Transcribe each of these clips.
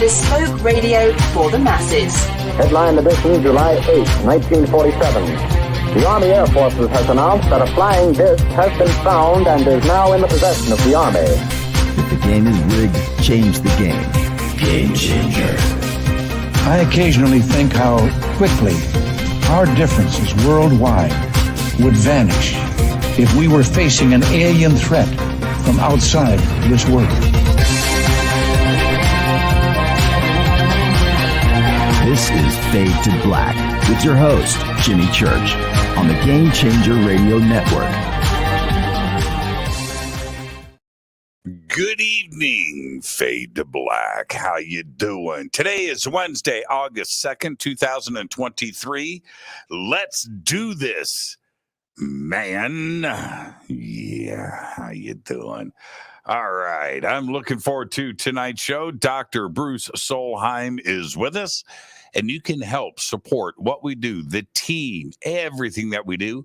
bespoke radio for the masses. Headline edition, July 8, 1947. The Army Air Forces has announced that a flying disc has been found and is now in the possession of the Army. If the game is rigged, change the game. Game changer. I occasionally think how quickly our differences worldwide would vanish if we were facing an alien threat from outside this world. This is Fade to Black with your host, Jimmy Church, on the Game Changer Radio Network. Good evening, Fade to Black. How you doing? Today is Wednesday, August 2nd, 2023. Let's do this, man. Yeah, how you doing? All right, I'm looking forward to tonight's show. Dr. Bruce Solheim is with us, and you can help support what we do, the team, everything that we do.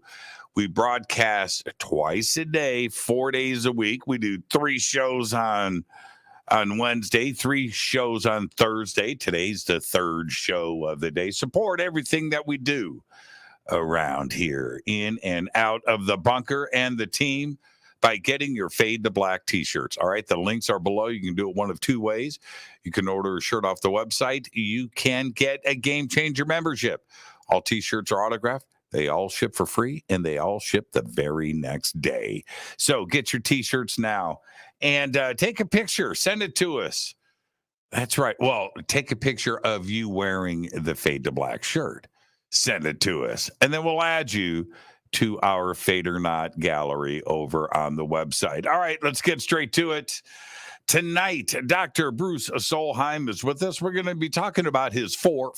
We broadcast twice a day, 4 days a week. We do 3 shows on Wednesday, 3 shows on Thursday. Today's the 3rd show of the day. Support everything that we do around here, in and out of the bunker, and the team by getting your Fade to Black t-shirts. All right, the links are below. You can do it one of 2 ways. You can order a shirt off the website. You can get a Game Changer membership. All t-shirts are autographed. They all ship for free, and they all ship the very next day. So get your t-shirts now and take a picture. Send it to us. That's right. Well, take a picture of you wearing the Fade to Black shirt. Send it to us, and then we'll add you to our Fade or Not gallery over on the website. All right, let's get straight to it. Tonight, Dr. Bruce Solheim is with us. We're going to be talking about his four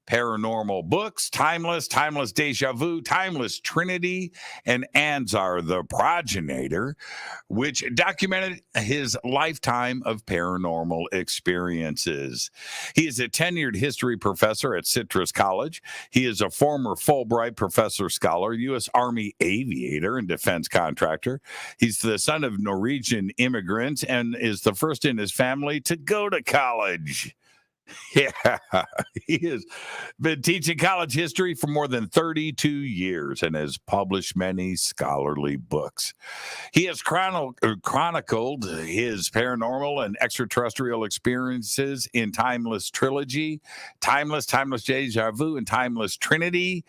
paranormal books: Timeless Deja Vu, Timeless Trinity, and Anzar the Progenitor, which documented his lifetime of paranormal experiences. He is a tenured history professor at Citrus College. He is a former Fulbright professor scholar, U.S. Army aviator, and defense contractor. He's the son of Norwegian immigrants and is the first in his family to go to college. Yeah, he has been teaching college history for more than 32 years and has published many scholarly books. He has chronicled his paranormal and extraterrestrial experiences in Timeless Trilogy, Timeless Deja Vu, and Timeless Trinity.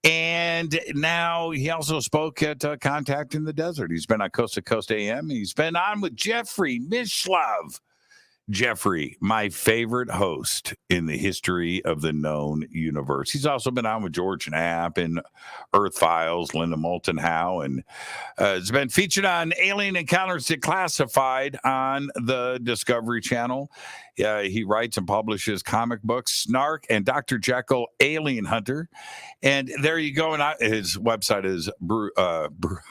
And now he also spoke at Contact in the Desert. He's been on Coast to Coast AM. He's been on with Jeffrey Mishlove. Jeffrey, my favorite host in the history of the known universe. He's also been on with George Knapp and Earth Files, Linda Moulton Howe, and has been featured on Alien Encounters Declassified on the Discovery Channel. He writes and publishes comic books, Snark and Dr. Jekyll, Alien Hunter. And there you go. And his website is, I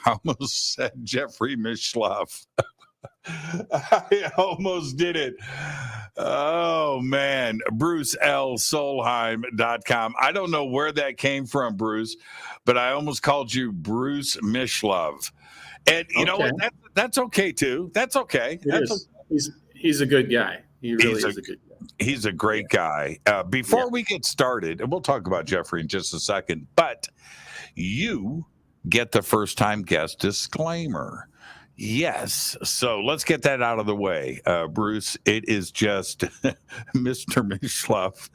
almost said Jeffrey Mishlove. I almost did it. Oh, man. BruceLSolheim.com. I don't know where that came from, Bruce, but I almost called you Bruce Mishlove. And you know what? That's okay, too. That's okay. He's a good guy. He really is a good guy. He's a great guy. Before we get started, and we'll talk about Jeffrey in just a second, but you get the first-time guest disclaimer. Yes. So let's get that out of the way. Bruce, it is just Mr. Mishlove.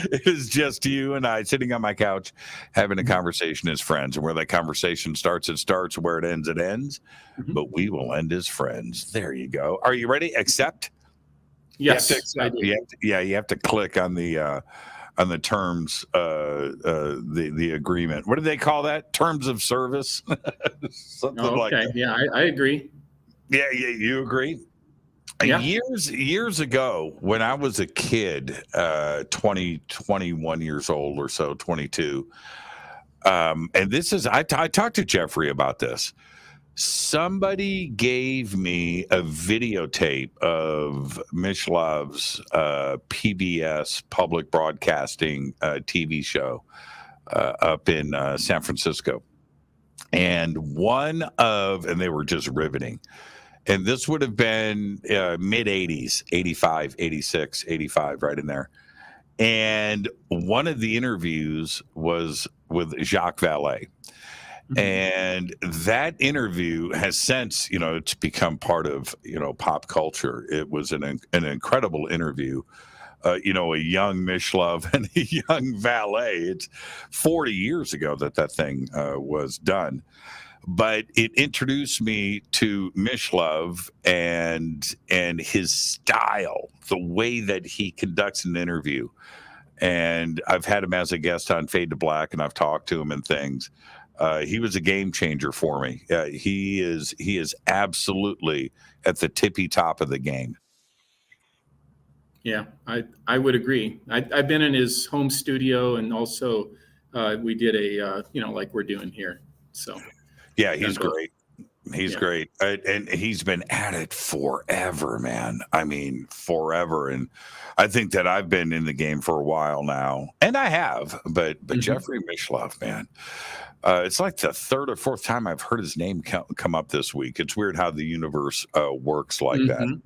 It is just you and I sitting on my couch having a conversation as friends. And where that conversation starts, it starts. Where it ends, it ends. Mm-hmm. But we will end as friends. There you go. Are you ready? Accept? Yes. You have to click on the terms, the agreement. What do they call that? Terms of service? Something like that. Yeah, I agree. Yeah, you agree? Yeah. Years ago, when I was a kid, 21 years old or so, 22, and this is, I talked to Jeffrey about this. Somebody gave me a videotape of Mishlove's PBS public broadcasting TV show up in San Francisco. And they were just riveting. And this would have been mid 80s, 85, 86, 85, right in there. And one of the interviews was with Jacques Vallée. And that interview has since, it's become part of, pop culture. It was an incredible interview. A young Mishlove and a young Vallée. It's 40 years ago that thing was done. But it introduced me to Mishlove and his style, the way that he conducts an interview. And I've had him as a guest on Fade to Black, and I've talked to him and things. He was a game changer for me. He is absolutely at the tippy top of the game. Yeah, I would agree. I've been in his home studio, and also we did a like we're doing here. So yeah, he's great. He's great, and he's been at it forever, man. I mean, forever. And I think that I've been in the game for a while now, and I have. But Jeffrey Mishlove, man. It's like the third or fourth time I've heard his name come up this week. It's weird how the universe works like that.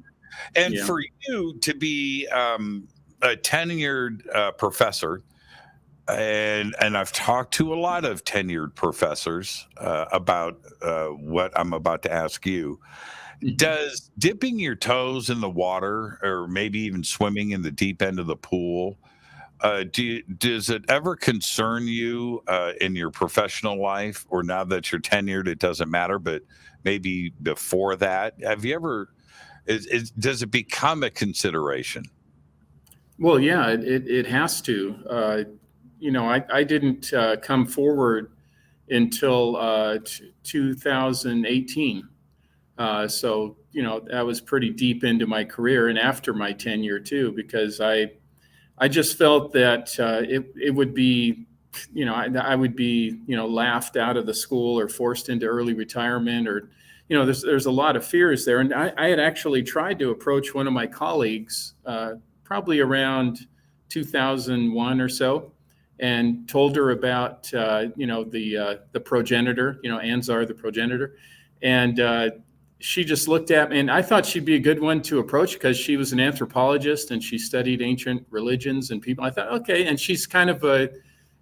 And for you to be a tenured professor, and I've talked to a lot of tenured professors about what I'm about to ask you. Does dipping your toes in the water, or maybe even swimming in the deep end of the pool, does it ever concern you in your professional life, or now that you're tenured, it doesn't matter, but maybe before that, have you ever, does it become a consideration? Well, yeah, it has to. I didn't come forward until 2018. So, that was pretty deep into my career and after my tenure too, because I just felt that it would be, I would be, laughed out of the school or forced into early retirement, or, there's a lot of fears there. And I had actually tried to approach one of my colleagues probably around 2001 or so, and told her about, the progenitor, Anzar the Progenitor. And she just looked at me, and I thought she'd be a good one to approach because she was an anthropologist and she studied ancient religions and people. I thought, okay. And she's kind of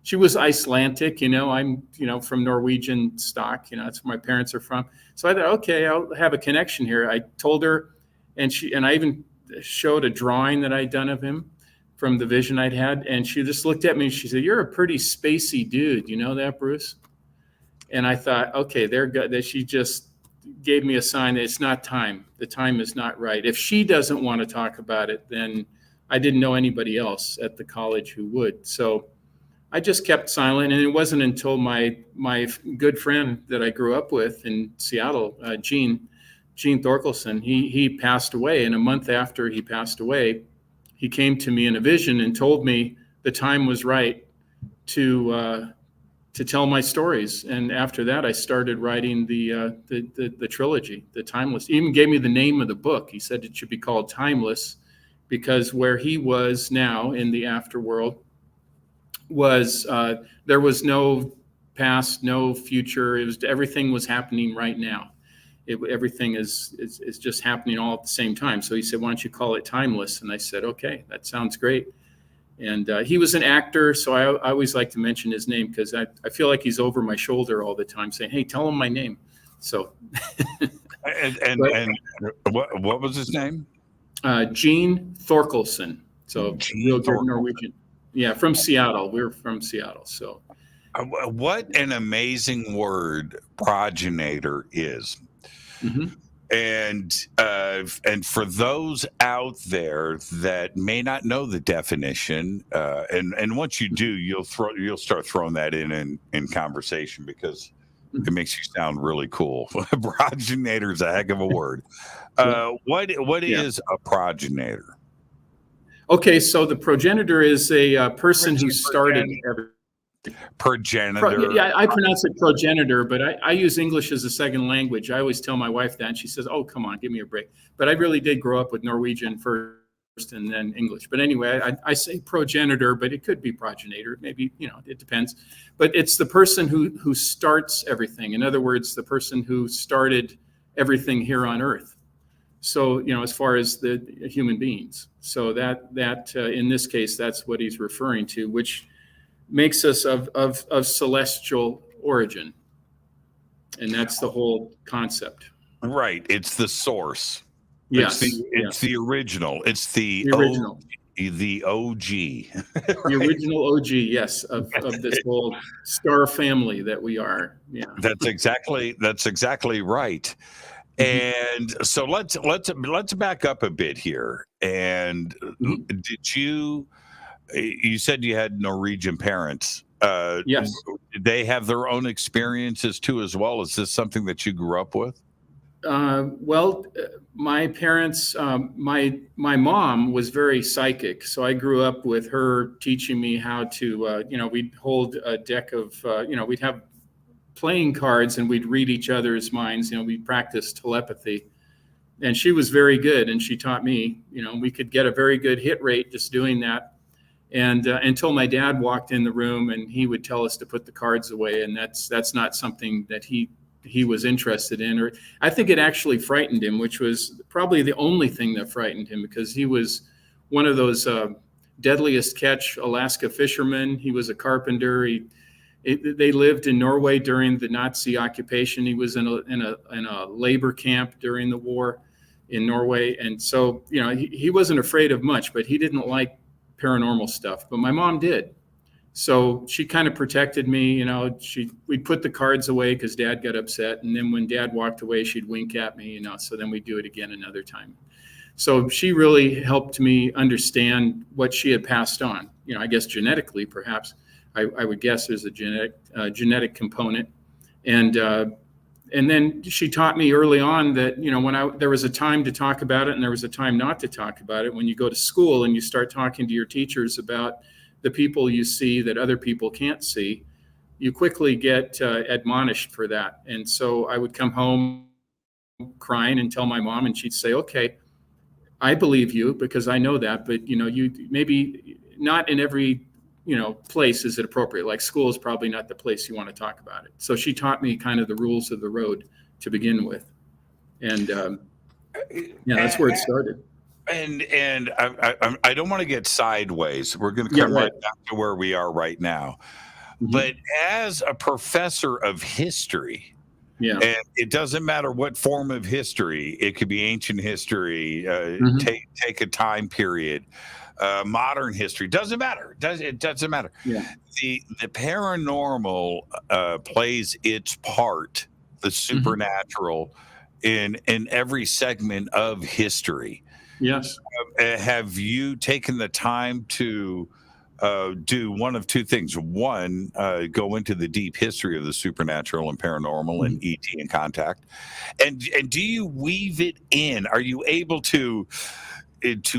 she was Icelandic, I'm, from Norwegian stock, that's where my parents are from. So I thought, okay, I'll have a connection here. I told her, and I even showed a drawing that I'd done of him from the vision I'd had. And she just looked at me and she said, "You're a pretty spacey dude. You know that, Bruce?" And I thought, okay, they're good. That she just gave me a sign that it's not time. The time is not right. If she doesn't want to talk about it, then I didn't know anybody else at the college who would. So I just kept silent. And it wasn't until my good friend that I grew up with in Seattle, Gene Thorkelson, he passed away. And a month after he passed away, he came to me in a vision and told me the time was right to tell my stories. And after that, I started writing the trilogy, the Timeless. He even gave me the name of the book. He said it should be called Timeless, because where he was now in the afterworld was there was no past, no future. Everything was happening right now. Everything is just happening all at the same time. So he said, "Why don't you call it Timeless?" And I said, "Okay, that sounds great." And he was an actor, so I always like to mention his name because I feel like he's over my shoulder all the time saying, "Hey, tell him my name." So, and what was his name? Gene Thorkelson. So real good Norwegian. Yeah, from Seattle. We're from Seattle. So, what an amazing word progenitor is. Mm-hmm. And for those out there that may not know the definition, and once you do, you'll start throwing that in conversation, because it makes you sound really cool. Progenitor is a heck of a word. What is a progenitor? Okay, so the progenitor is a person who started everything. Progenitor. Yeah, I pronounce it progenitor, but I use English as a second language. I always tell my wife that, and she says, "Oh, come on, give me a break." But I really did grow up with Norwegian first and then English. But anyway, I say progenitor, but it could be progenitor. Maybe, it depends. But it's the person who starts everything. In other words, the person who started everything here on Earth. So, as far as the human beings, so that in this case, that's what he's referring to, which makes us of celestial origin. And that's the whole concept. Right. It's the source. Yes. It's the original. It's the original. The OG. Right? The original OG, yes, of this whole star family that we are. Yeah. That's exactly right. And so let's back up a bit here. And did you said you had Norwegian parents? Yes. Did they have their own experiences too, as well? Is this something that you grew up with? Well, my parents, my mom was very psychic, so I grew up with her teaching me how to, we'd hold a deck of, we'd have playing cards and we'd read each other's minds. We'd practice telepathy, and she was very good, and she taught me. We could get a very good hit rate just doing that. And until my dad walked in the room and he would tell us to put the cards away, and that's not something that he was interested in, or I think it actually frightened him, which was probably the only thing that frightened him, because he was one of those deadliest catch Alaska fishermen. He was a carpenter. They lived in Norway during the Nazi occupation. He was in a labor camp during the war in Norway, and so he wasn't afraid of much, but he didn't like paranormal stuff. But my mom did. So she kind of protected me, we'd put the cards away because Dad got upset. And then when Dad walked away, she'd wink at me, so then we'd do it again another time. So she really helped me understand what she had passed on. I guess genetically, perhaps, I would guess there's a genetic component. And then she taught me early on that, when there was a time to talk about it and there was a time not to talk about it. When you go to school and you start talking to your teachers about the people you see that other people can't see, you quickly get admonished for that. And so I would come home crying and tell my mom, and she'd say, okay, I believe you because I know that, but you maybe not in every place is it appropriate. Like school is probably not the place you want to talk about it. So she taught me kind of the rules of the road to begin with. And that's where it started. And I don't want to get sideways. We're going to come right back to where we are right now. But as a professor of history, and it doesn't matter what form of history, it could be ancient history, take a time period, modern history, doesn't matter. It doesn't matter. Yeah. The paranormal plays its part, the supernatural, in every segment of history. Yes. Have you taken the time to do one of two things? One, go into the deep history of the supernatural and paranormal and ET and contact, and do you weave it in? Are you able to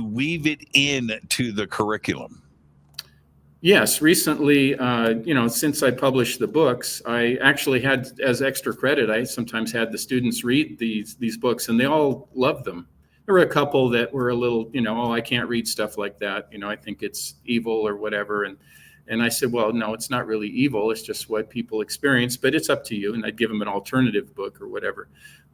weave it in to the curriculum? Yes. Recently, since I published the books, I actually had as extra credit. I sometimes had the students read these books, and they all loved them. There were a couple that were a little, I can't read stuff like that. I think it's evil or whatever. And I said, well, no, it's not really evil. It's just what people experience, but it's up to you. And I'd give them an alternative book or whatever.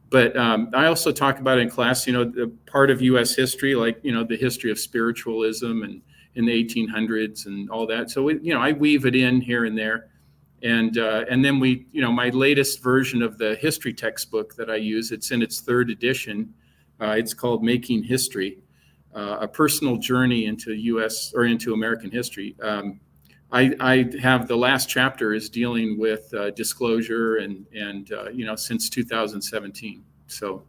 But I also talk about in class, the part of U.S. history, like, the history of spiritualism and in the 1800s and all that. So, I weave it in here and there. And then my latest version of the history textbook that I use, it's in its third edition. It's called Making History, a personal journey into U.S. or into American history. I have the last chapter is dealing with disclosure and since 2017. So,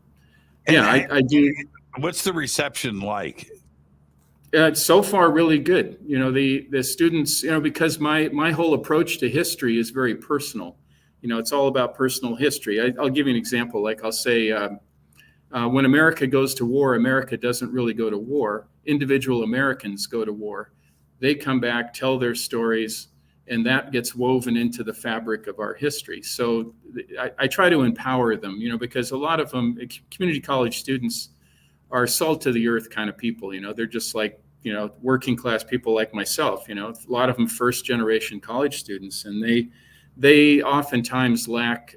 I do. What's the reception like? So far, really good. The students, because my whole approach to history is very personal. It's all about personal history. I'll give you an example. Like I'll say, when America goes to war, America doesn't really go to war. Individual Americans go to war. They come back, tell their stories, and that gets woven into the fabric of our history. So I try to empower them, because a lot of them, community college students, are salt of the earth kind of people. They're just like, working class people like myself. A lot of them first generation college students, and they oftentimes lack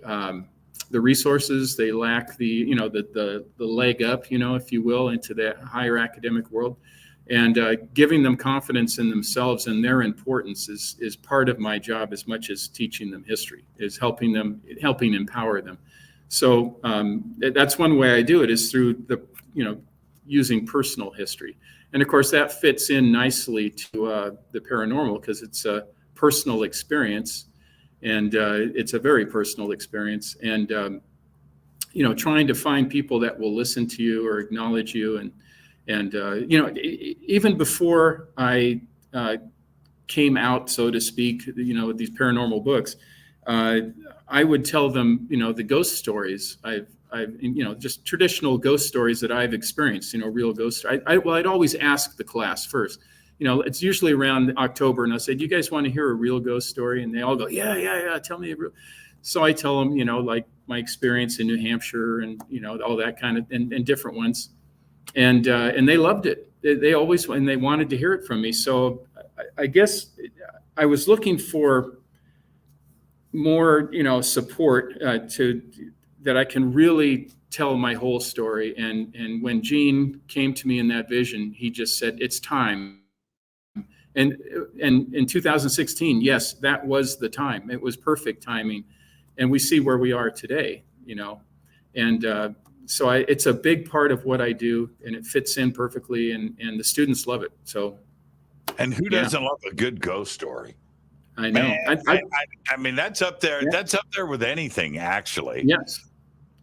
the resources. They lack the leg up, if you will, into the higher academic world. And giving them confidence in themselves and their importance is part of my job as much as teaching them history, is helping empower them. So that's one way I do it, is through using personal history. And of course that fits in nicely to the paranormal, because it's a personal experience, and it's a very personal experience. And trying to find people that will listen to you or acknowledge you, and even before I came out, so to speak, with these paranormal books, I would tell them, the ghost stories I've just traditional ghost stories that I've experienced, real ghosts. I'd always ask the class first. It's usually around October, and I say, "Do you guys want to hear a real ghost story?" And they all go, "Yeah, tell me a real." So I tell them, like my experience in New Hampshire, and all that kind of, and different ones. And they loved it. They always, and they wanted to hear it from me. So I guess I was looking for more, support that I can really tell my whole story. And when Gene came to me in that vision, he just said, "It's time." And in 2016, yes, that was the time. It was perfect timing, and we see where we are today. And so it's a big part of what I do, and it fits in perfectly, and the students love it. So, and who doesn't love a good ghost story? I know. Man, I mean, that's up there. Yeah. That's up there with anything, actually.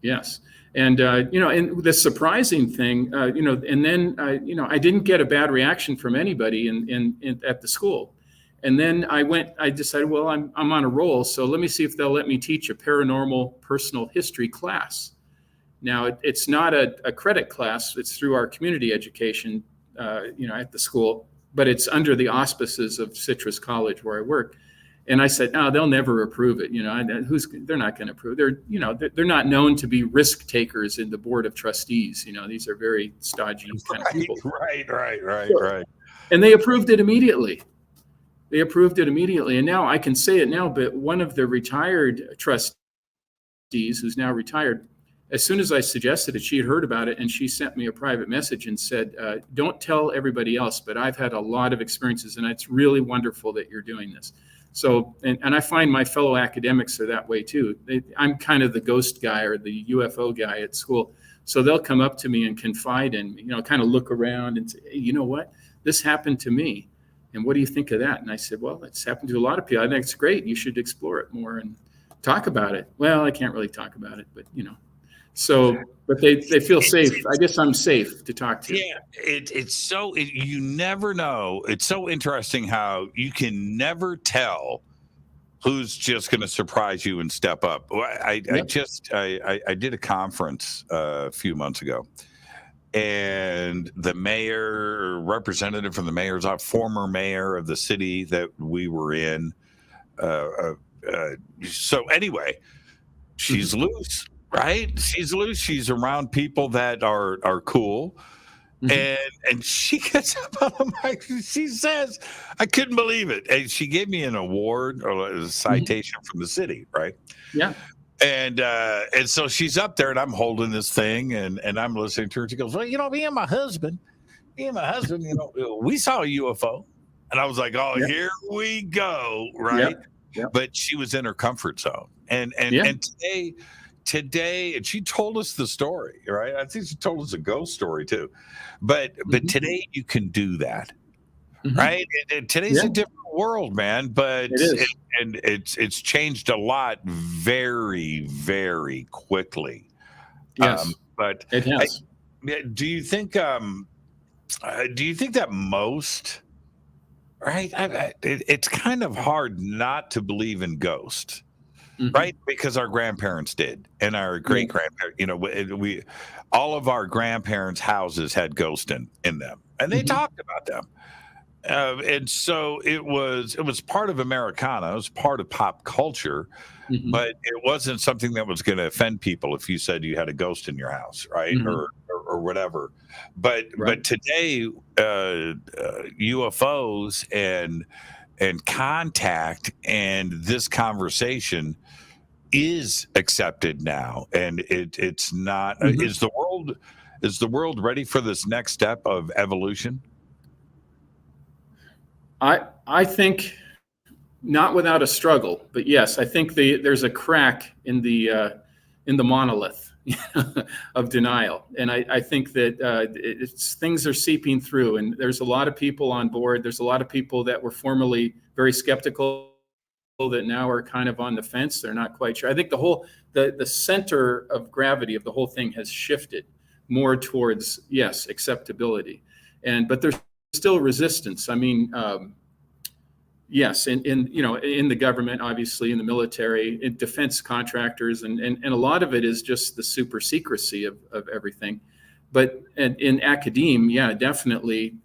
Yes. And and the surprising thing, and then I didn't get a bad reaction from anybody in at the school. And then I decided, well, I'm on a roll, so let me see if they'll let me teach a paranormal personal history class. Now, it's not a credit class. It's through our community education, at the school, but it's under the auspices of Citrus College, where I work. And I said, "No, they'll never approve it. They're not going to approve. They're not known to be risk takers in the board of trustees. These are very stodgy kind of people." Right. And they approved it immediately. And now I can say it now, but one of the retired trustees, who's now retired, as soon as I suggested it, she had heard about it, and she sent me a private message and said, "Don't tell everybody else, but I've had a lot of experiences, and it's really wonderful that you're doing this." So, and I find my fellow academics are that way too. I'm kind of the ghost guy or the UFO guy at school. So they'll come up to me and confide in me, kind of look around and say, "Hey, you know what? This happened to me. And what do you think of that?" And I said, "Well, it's happened to a lot of people. I think it's great. You should explore it more and talk about it." Well, I can't really talk about it, but So, but they feel safe. I guess I'm safe to talk to. Yeah, you never know. It's so interesting how you can never tell who's just going to surprise you and step up. I did a conference a few months ago, and the representative from the mayor's office, former mayor of the city that we were in. So anyway, she's loose. Right? She's loose. She's around people that are cool. Mm-hmm. And she gets up on the mic. She says, "I couldn't believe it." And she gave me an award or a citation from the city, right? Yeah. And so she's up there, and I'm holding this thing, and I'm listening to her. She goes, "Well, me and my husband, we saw a UFO." And I was like, "Oh, here we go." Right. Yep. But she was in her comfort zone. And today, and she told us the story, right? I think she told us a ghost story too. But today you can do that, right? And today's a different world, man. But it's changed a lot very, very quickly. Yes, but it has. Do you think that most? Right? It's kind of hard not to believe in ghosts. Mm-hmm. Right, because our grandparents did, and our great grandparents. We all of our grandparents' houses had ghosts in them, and they talked about them. And so it was part of Americana. It was part of pop culture, but it wasn't something that was going to offend people if you said you had a ghost in your house, right, or whatever. But today, UFOs and contact and this conversation is accepted now, and it's not. Is the world ready for this next step of evolution? I think not without a struggle, but yes, I think there's a crack in the monolith of denial, and I think that things are seeping through, and there's a lot of people on board. There's a lot of people that were formerly very skeptical that now are kind of on the fence. They're not quite sure. I think the center of gravity of the whole thing has shifted more towards, yes, acceptability, but there's still resistance. I mean, yes, in the government, obviously, in the military, in defense contractors, and a lot of it is just the super secrecy of everything. But in academia, definitely,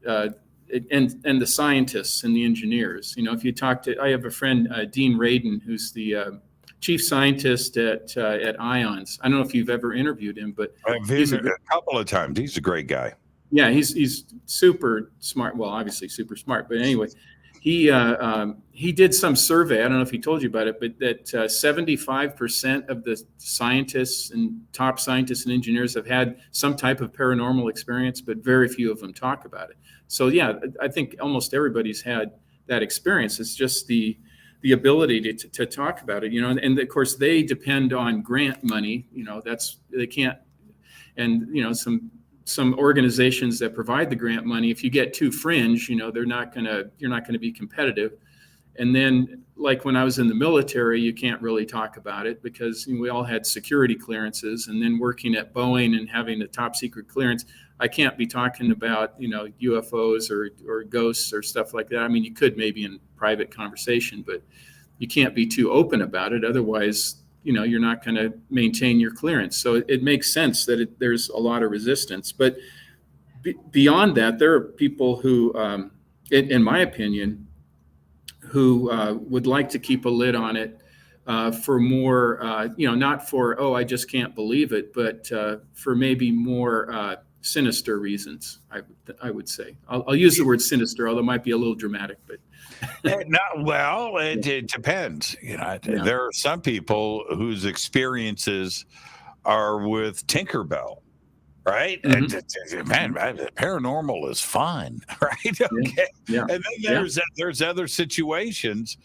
and the scientists and the engineers. If you talk to, I have a friend, Dean Radin, who's the chief scientist at IONS. I don't know if you've ever interviewed him, but I've interviewed a couple of times. He's a great guy. Yeah, he's super smart. Well, obviously super smart, but anyway, he did some survey. I don't know if he told you about it, but that 75% of the scientists and top scientists and engineers have had some type of paranormal experience, but very few of them talk about it. So yeah, I think almost everybody's had that experience. It's just the ability to talk about it, and of course they depend on grant money. They can't, and some organizations that provide the grant money, if you get too fringe, you're not gonna be competitive. And then, like when I was in the military, you can't really talk about it because we all had security clearances. And then working at Boeing and having a top secret clearance, I can't be talking about UFOs or ghosts or stuff like that. I mean, you could maybe in private conversation, but you can't be too open about it. Otherwise, you're not going to maintain your clearance. So it makes sense that there's a lot of resistance. But beyond that, there are people who, in my opinion, who would like to keep a lid on it for more, not for, I just can't believe it, but for maybe more sinister reasons, I would say. I'll use the word sinister, although it might be a little dramatic, but. It depends. There are some people whose experiences are with Tinkerbell, right? Mm-hmm. And man, paranormal is fun, right? Okay. Yeah. And then there's other situations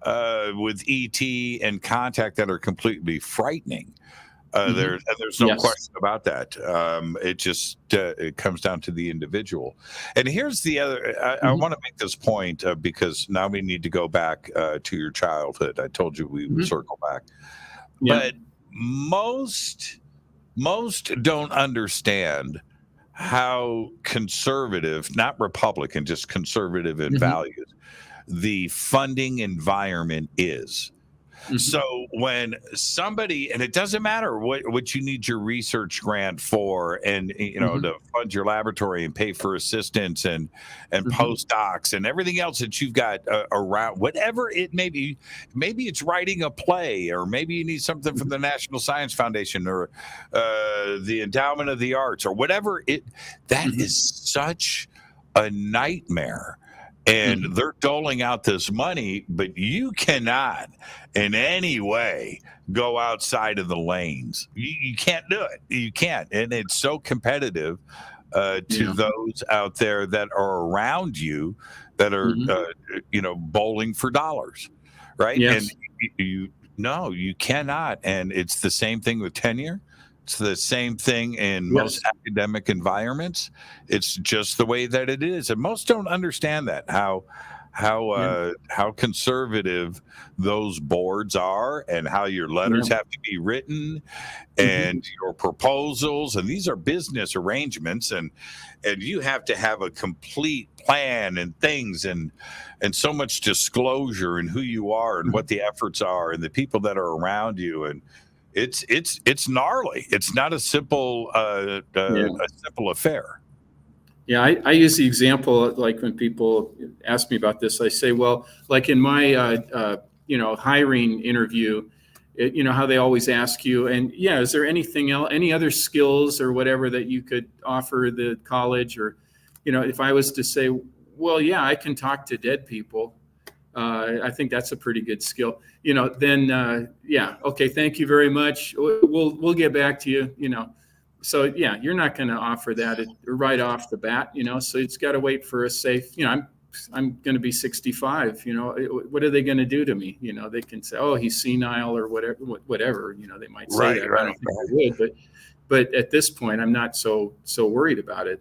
with ET and contact that are completely frightening. There's no question about that. It comes down to the individual. And here's the other. I want to make this point because now we need to go back to your childhood. I told you we would circle back, but most don't understand how conservative, not Republican, just conservative in values, the funding environment is. So when somebody, and it doesn't matter what you need your research grant for, and to fund your laboratory and pay for assistants and postdocs and everything else that you've got around, whatever it may be, maybe it's writing a play, or maybe you need something from the National Science Foundation or the Endowment of the Arts or whatever that is such a nightmare. And they're doling out this money, but you cannot in any way go outside of the lanes. You can't do it. You can't. And it's so competitive to those out there that are around you that are, bowling for dollars, right? Yes. And you cannot. And it's the same thing with tenure. It's the same thing in most academic environments. It's just the way that it is, and most don't understand that how conservative those boards are, and how your letters have to be written, and your proposals. And these are business arrangements, and you have to have a complete plan and things, and so much disclosure and who you are and what the efforts are and the people that are around you. And it's gnarly. It's not a simple affair. Yeah, I use the example, like when people ask me about this, I say, well, like in my hiring interview, how they always ask you, and is there anything else, any other skills or whatever that you could offer the college? Or if I was to say, well, I can talk to dead people, I think that's a pretty good skill. Then yeah, okay, thank you very much. We'll get back to you. So yeah, you're not going to offer that right off the bat. So it's got to wait for a safe. I'm going to be 65. What are they going to do to me? They can say, oh, he's senile or whatever. They might say that. I don't think they would, but at this point, I'm not so worried about it.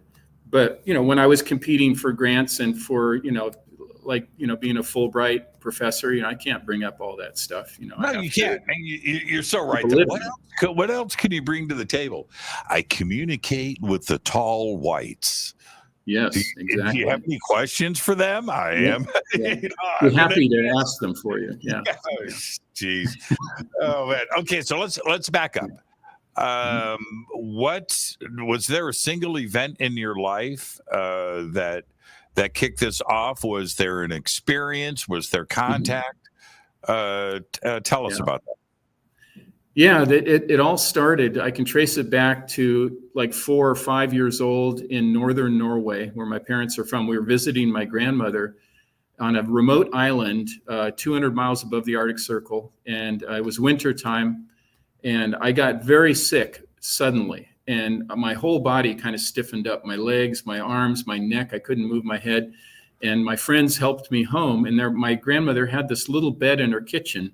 But when I was competing for grants and for being a Fulbright professor, I can't bring up all that stuff. No, you can't. And you're so right. What else can you bring to the table? I communicate with the tall whites. Yes, exactly. Do you have any questions for them? I am. Yeah. Be happy to ask them for you. Yeah. Jeez. Oh man. Okay, so let's back up. What was there a single event in your life that kicked this off? Was there an experience? Was there contact? Tell us about that. Yeah, it all started. I can trace it back to like 4 or 5 years old in northern Norway, where my parents are from. We were visiting my grandmother on a remote island, 200 miles above the Arctic Circle, and it was winter time, and I got very sick suddenly, and my whole body kind of stiffened up. My legs, my arms, my neck. I couldn't move my head, and my friends helped me home. And my grandmother had this little bed in her kitchen.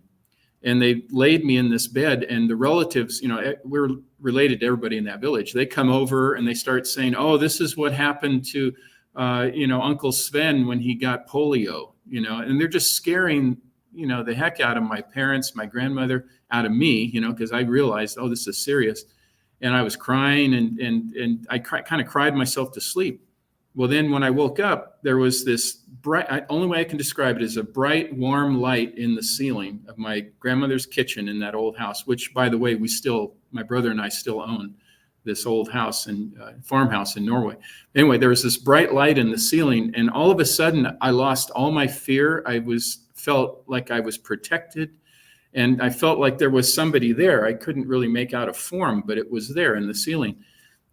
And they laid me in this bed, and the relatives, we're related to everybody in that village. They come over and they start saying, "Oh, this is what happened to, Uncle Sven when he got polio," and they're just scaring, the heck out of my parents, my grandmother, out of me, because I realized, oh, this is serious, and I was crying, and I kind of cried myself to sleep. Well, then when I woke up, there was this bright, only way I can describe it is a bright, warm light in the ceiling of my grandmother's kitchen in that old house, which, by the way, my brother and I still own this old house and farmhouse in Norway. Anyway, there was this bright light in the ceiling, and all of a sudden I lost all my fear. Felt like I was protected, and I felt like there was somebody there. I couldn't really make out a form, but it was there in the ceiling.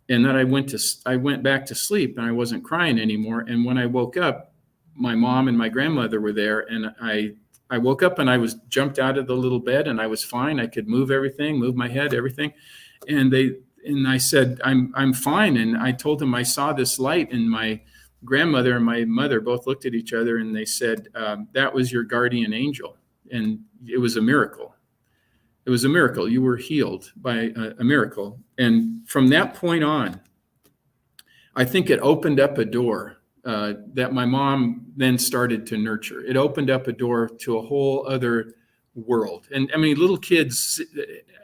And then I went back to sleep, and I wasn't crying anymore. And when I woke up, my mom and my grandmother were there, and I woke up and I was jumped out of the little bed, and I was fine. I could move everything, move my head, everything. And I said, I'm fine. And I told them I saw this light, and my grandmother and my mother both looked at each other, and they said, that was your guardian angel. And it was a miracle. It was a miracle. You were healed by a miracle. And from that point on, I think it opened up a door that my mom then started to nurture. It opened up a door to a whole other world. And I mean, little kids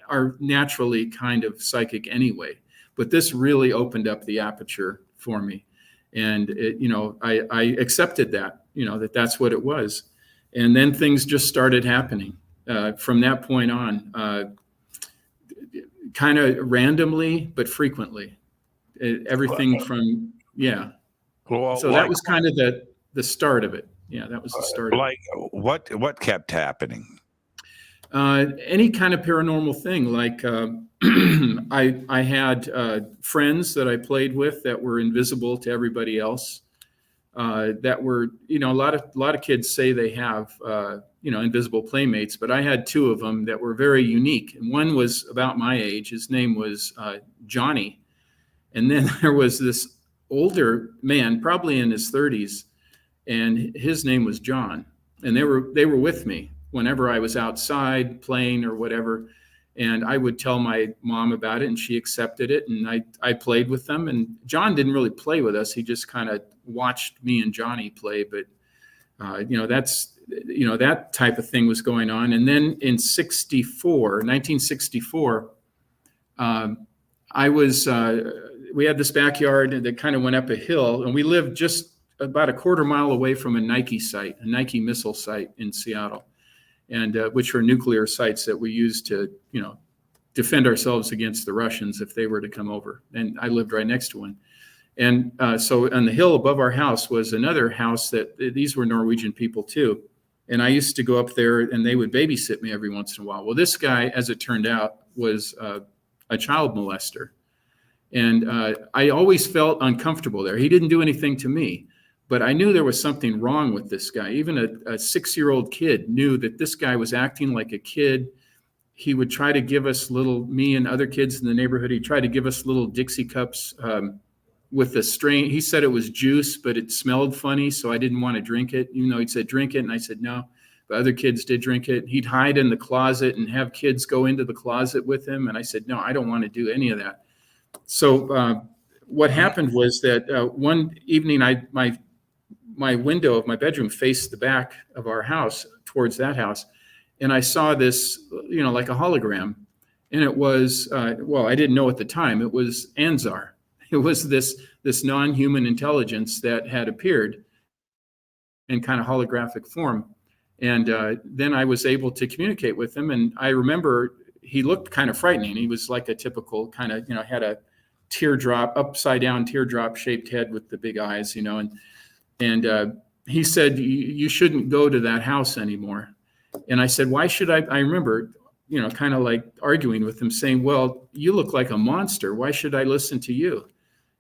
are naturally kind of psychic anyway, but this really opened up the aperture for me. And I accepted that, that's what it was. And then things just started happening. From that point on, kind of randomly, but frequently, everything from, yeah. Well, so that was kind of the start of it. Yeah, that was the start. Like what kept happening? Any kind of paranormal thing. Like I had friends that I played with that were invisible to everybody else. That were, a lot of kids say they have, invisible playmates, but I had 2 of them that were very unique. And one was about my age. His name was Johnny. And then there was this older man, probably in his 30s, and his name was John. And they were with me whenever I was outside playing or whatever. And I would tell my mom about it, and she accepted it. And I played with them. And John didn't really play with us. He just kind of watched me and Johnny play. But, that type of thing was going on. And then in 1964, we had this backyard that kind of went up a hill. And we lived just about a quarter mile away from a Nike missile site in Seattle. And which were nuclear sites that we used to, defend ourselves against the Russians if they were to come over. And I lived right next to one. And so on the hill above our house was another house that these were Norwegian people too. And I used to go up there, and they would babysit me every once in a while. Well, this guy, as it turned out, was a child molester. And I always felt uncomfortable there. He didn't do anything to me, But I knew there was something wrong with this guy. Even a 6-year-old kid knew that this guy was acting like a kid. He would try to give us me and other kids in the neighborhood, he'd try to give us little Dixie cups with a strain. He said it was juice, but it smelled funny, so I didn't want to drink it, even though he'd said drink it, and I said no. But other kids did drink it. He'd hide in the closet and have kids go into the closet with him, and I said no, I don't want to do any of that. So what happened was that one evening, my window of my bedroom faced the back of our house towards that house. And I saw this, like a hologram. And it was, I didn't know at the time, it was Ansar. It was this non-human intelligence that had appeared in kind of holographic form. And then I was able to communicate with him. And I remember he looked kind of frightening. He was like a typical kind of, had a upside down teardrop shaped head with the big eyes, and he said, you shouldn't go to that house anymore. And I said, why should I? I remember, kind of like arguing with him, saying, well, you look like a monster. Why should I listen to you?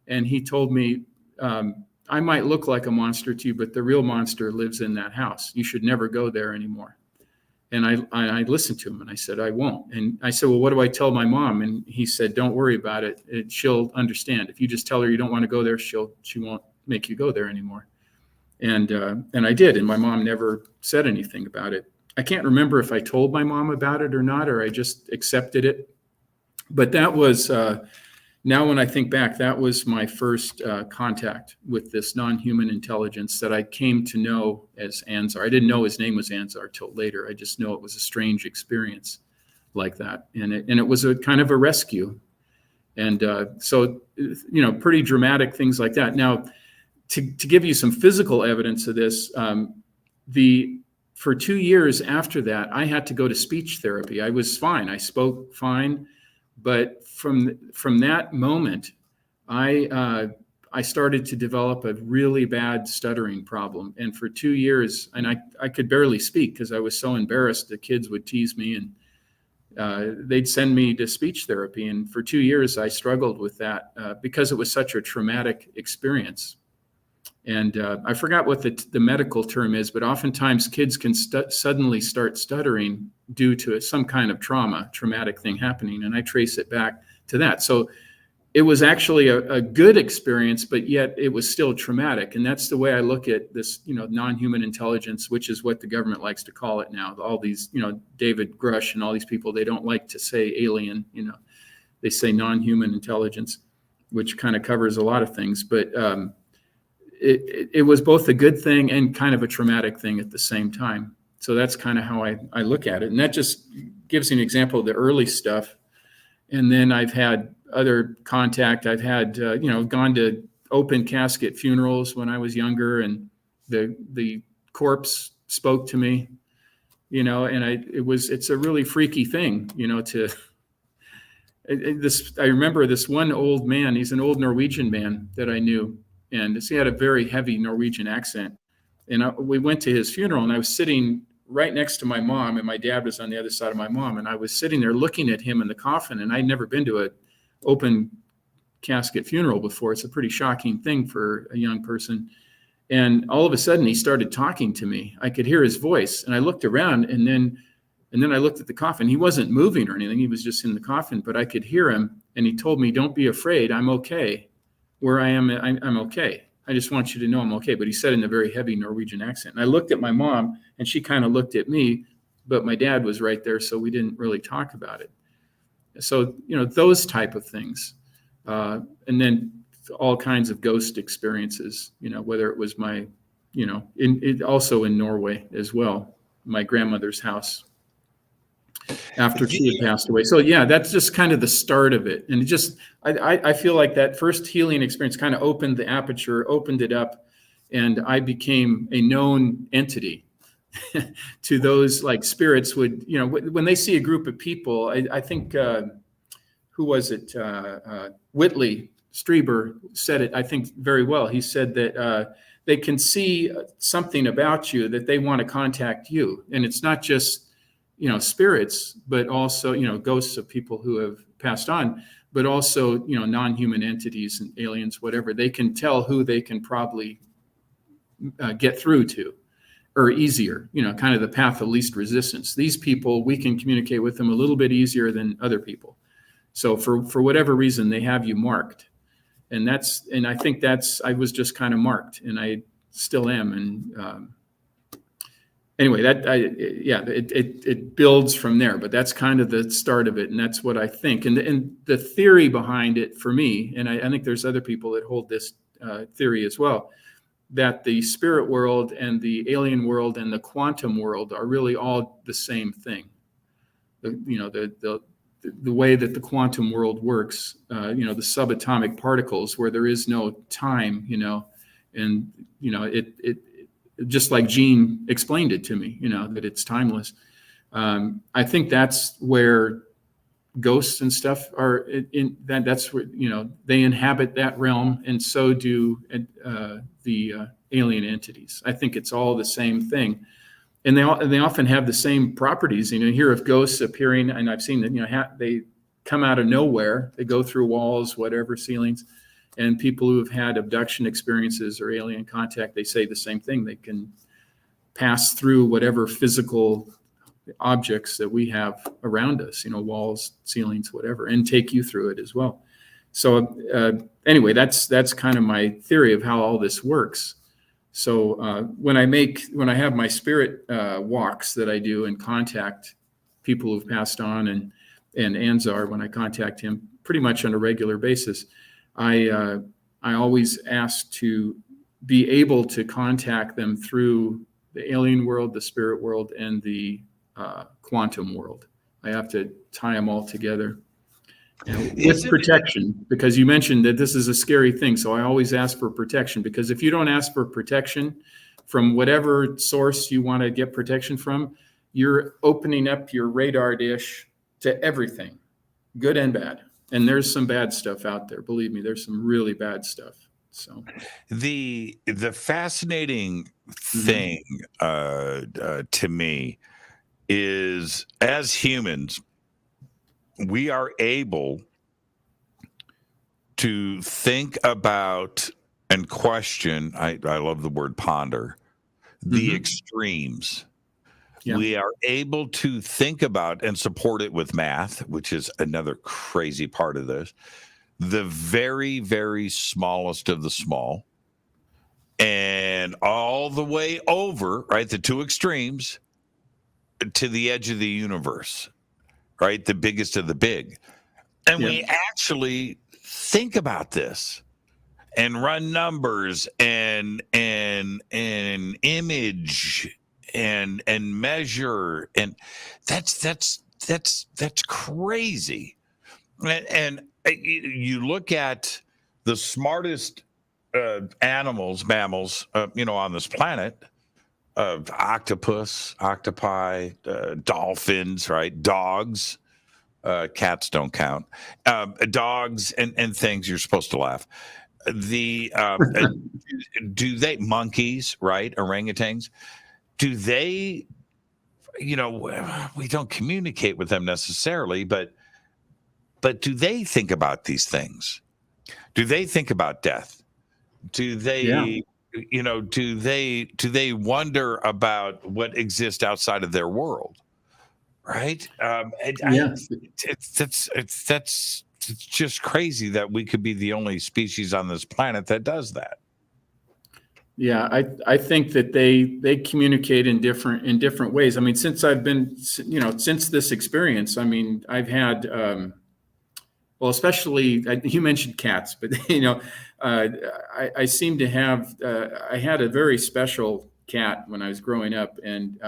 And he told me, I might look like a monster to you, but the real monster lives in that house. You should never go there anymore. And I listened to him, and I said, I won't. And I said, well, what do I tell my mom? And he said, don't worry about it. She'll understand. If you just tell her you don't want to go there, she won't make you go there anymore. And I did, and my mom never said anything about it. I can't remember if I told my mom about it or not, or I just accepted it. But that was, now when I think back, that was my first contact with this non-human intelligence that I came to know as Ansar. I didn't know his name was Ansar till later. I just know it was a strange experience like that. And it was a kind of a rescue. And so, pretty dramatic things like that. Now, to give you some physical evidence of this, for 2 years after that, I had to go to speech therapy. I was fine. I spoke fine. But from that moment, I started to develop a really bad stuttering problem. And for 2 years, and I could barely speak because I was so embarrassed. The kids would tease me, and they'd send me to speech therapy. And for 2 years, I struggled with that because it was such a traumatic experience. And I forgot what the medical term is, but oftentimes kids can suddenly start stuttering due to some kind of traumatic thing happening. And I trace it back to that. So it was actually a good experience, but yet it was still traumatic. And that's the way I look at this, non-human intelligence, which is what the government likes to call it now. All these, David Grush and all these people, they don't like to say alien, they say non-human intelligence, which kind of covers a lot of things. But it was both a good thing and kind of a traumatic thing at the same time. So that's kind of how I look at it. And that just gives you an example of the early stuff. And then I've had other contact. I've had, gone to open casket funerals when I was younger, and the corpse spoke to me, and it's a really freaky thing, I remember this one old man. He's an old Norwegian man that I knew. And he had a very heavy Norwegian accent. And we went to his funeral, and I was sitting right next to my mom, and my dad was on the other side of my mom. And I was sitting there looking at him in the coffin, and I'd never been to an open casket funeral before. It's a pretty shocking thing for a young person. And all of a sudden, he started talking to me. I could hear his voice, and I looked around, and then I looked at the coffin. He wasn't moving or anything. He was just in the coffin, but I could hear him, and he told me, don't be afraid. I'm okay. Where I am, I'm okay. I just want you to know I'm okay. But he said in a very heavy Norwegian accent. And I looked at my mom, and she kind of looked at me, but my dad was right there, so we didn't really talk about it. So, those type of things. And then all kinds of ghost experiences, whether it was my, also in Norway as well, my grandmother's house after she had passed away. So yeah, that's just kind of the start of it. And it just, I feel like that first healing experience kind of opened the aperture, opened it up, and I became a known entity to those like spirits would, when they see a group of people, I think, who was it? Whitley Strieber said it, I think, very well. He said that they can see something about you that they want to contact you. And it's not just, spirits, but also, ghosts of people who have passed on, but also, non-human entities and aliens, whatever. They can tell who they can probably get through to, or easier, kind of the path of least resistance. These people, we can communicate with them a little bit easier than other people. So for whatever reason, they have you marked. And I think I was just kind of marked, and I still am. And anyway, it builds from there, but that's kind of the start of it. And that's what I think. And the theory behind it for me, and I think there's other people that hold this theory as well, that the spirit world and the alien world and the quantum world are really all the same thing. The way that the quantum world works, the subatomic particles where there is no time, and it just like Gene explained it to me, that it's timeless. I think that's where ghosts and stuff are that's where, they inhabit that realm, and so do the alien entities. I think it's all the same thing. And they often have the same properties. You hear of ghosts appearing, and I've seen that, they come out of nowhere. They go through walls, whatever, ceilings. And people who have had abduction experiences or alien contact, they say the same thing. They can pass through whatever physical objects that we have around us, walls, ceilings, whatever, and take you through it as well. So anyway, that's kind of my theory of how all this works. So when I have my spirit walks that I do and contact people who've passed on, and Ansar, when I contact him pretty much on a regular basis, I always ask to be able to contact them through the alien world, the spirit world, and the quantum world. I have to tie them all together. With protection, because you mentioned that this is a scary thing. So I always ask for protection, because if you don't ask for protection from whatever source you want to get protection from, you're opening up your radar dish to everything, good and bad. And there's some bad stuff out there. Believe me, there's some really bad stuff. So the fascinating thing to me is, as humans, we are able to think about and question, I love the word ponder, the extremes. Yeah. We are able to think about and support it with math, which is another crazy part of this, the very, very smallest of the small, and all the way over, right, the two extremes, to the edge of the universe. Right, the biggest of the big. And we actually think about this and run numbers and image and measure, and that's crazy. And you look at the smartest mammals, on this planet. Octopus, octopi, dolphins, right? Dogs, cats don't count. Dogs and things, you're supposed to laugh. Monkeys, right? Orangutans, do they, we don't communicate with them necessarily, but do they think about these things? Do they think about death? Do they... Yeah. Do they wonder about what exists outside of their world, right? It's just crazy that we could be the only species on this planet that does that. Yeah, I think that they communicate in different ways. I mean, since I've been, since this experience, I mean, I've had, well, especially you mentioned cats, but I seem to have. I had a very special cat when I was growing up, and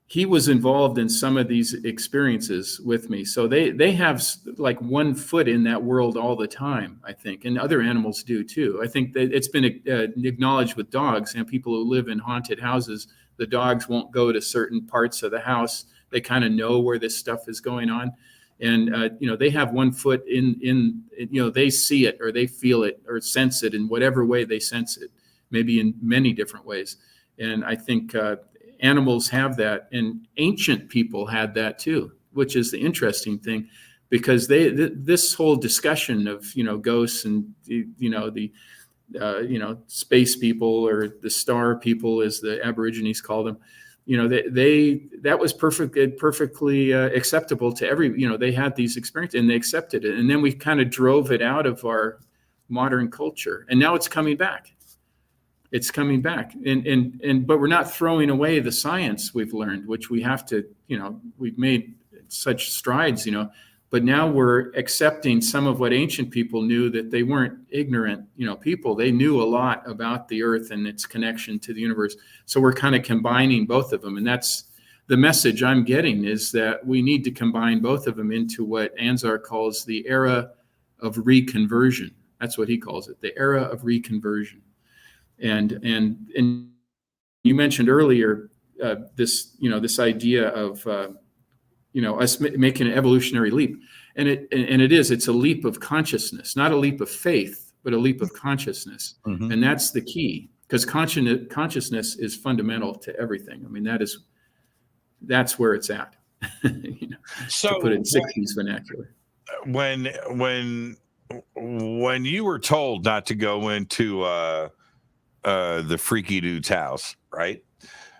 he was involved in some of these experiences with me. So they have like 1 foot in that world all the time, I think, and other animals do too. I think that it's been acknowledged with dogs, and people who live in haunted houses, the dogs won't go to certain parts of the house. They kind of know where this stuff is going on. And, they have 1 foot in, they see it or they feel it or sense it in whatever way they sense it, maybe in many different ways. And I think animals have that, and ancient people had that too, which is the interesting thing, because this whole discussion of, ghosts and, the space people, or the star people, as the Aborigines call them. That was perfectly acceptable to they had these experiences and they accepted it. And then we kind of drove it out of our modern culture, and now it's coming back. It's coming back, but we're not throwing away the science we've learned, which we have to, we've made such strides, but now we're accepting some of what ancient people knew, that they weren't ignorant, people. They knew a lot about the earth and its connection to the universe. So we're kind of combining both of them. And that's the message I'm getting, is that we need to combine both of them into what Ansar calls the era of reconversion. That's what he calls it, the era of reconversion. And you mentioned earlier this idea of us making an evolutionary leap, and it's a leap of consciousness, not a leap of faith, but a leap of consciousness. Mm-hmm. And that's the key, because consciousness is fundamental to everything. I mean, that's where it's at. So to put it in 60s vernacular. When you were told not to go into the freaky dude's house, right?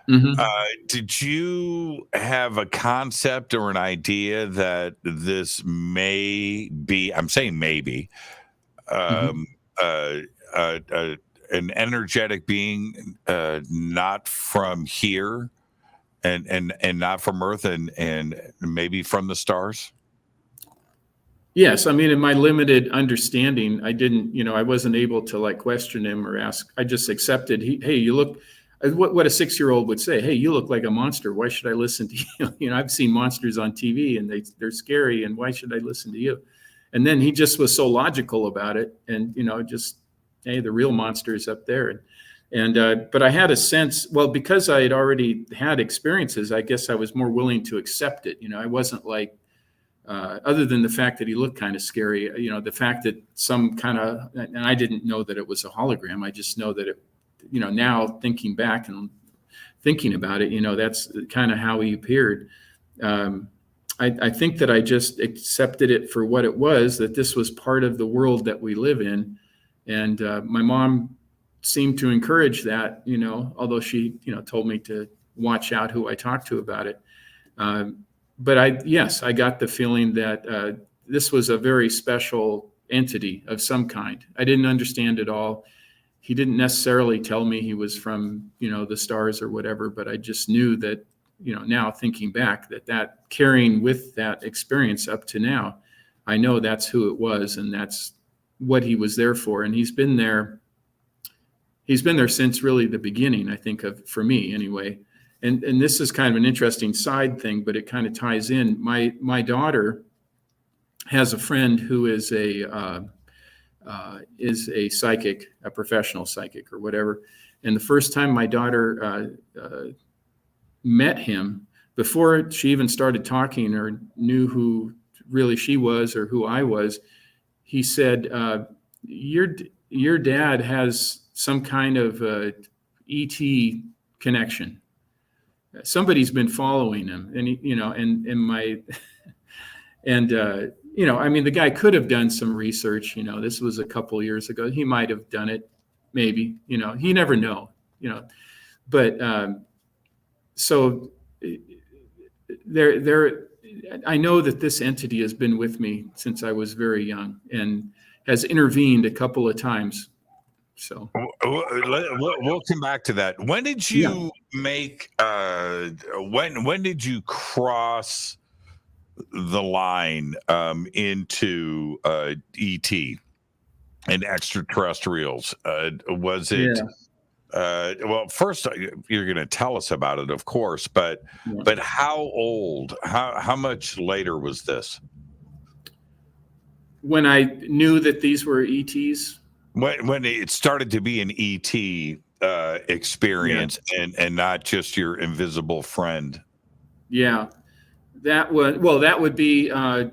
Mm-hmm. Did you have a concept or an idea that this may be, I'm saying maybe, an energetic being, not from here and not from Earth, and maybe from the stars? Yes, I mean, in my limited understanding, I wasn't able to question him or ask. I just accepted. Hey, you look, what a 6-year-old would say. Hey, you look like a monster. Why should I listen to you? I've seen monsters on TV and they're scary, and why should I listen to you? And then he just was so logical about it, and hey, the real monster is up there. But I had a sense, because I had already had experiences, I guess I was more willing to accept it. I wasn't other than the fact that he looked kind of scary, the fact that some kind of, and I didn't know that it was a hologram. I just know that it, now thinking back and thinking about it, that's kind of how he appeared. I think that I just accepted it for what it was, that this was part of the world that we live in. And my mom seemed to encourage that, although she, told me to watch out who I talked to about it. But I got the feeling that this was a very special entity of some kind. I didn't understand it all. He didn't necessarily tell me he was from, the stars or whatever, but I just knew that, now thinking back, that carrying with that experience up to now, I know that's who it was, and that's what he was there for. And he's been there since really the beginning, I think, for me anyway. And this is kind of an interesting side thing, but it kind of ties in. My daughter has a friend who is a psychic, a professional psychic or whatever. And the first time my daughter met him, before she even started talking or knew who really she was or who I was, he said, "Your dad has some kind of ET connection. Somebody's been following him." And I mean, the guy could have done some research. This was a couple years ago. He might have done it, maybe. You never know. But so there. I know that this entity has been with me since I was very young and has intervened a couple of times. So we'll come back to that. When did you make? When did you cross the line into ET and extraterrestrials? Was it? Well, first you're going to tell us about it, of course, but how old? How much later was this? When I knew that these were ETs. When it started to be an ET experience and not just your invisible friend. Yeah, that would be, I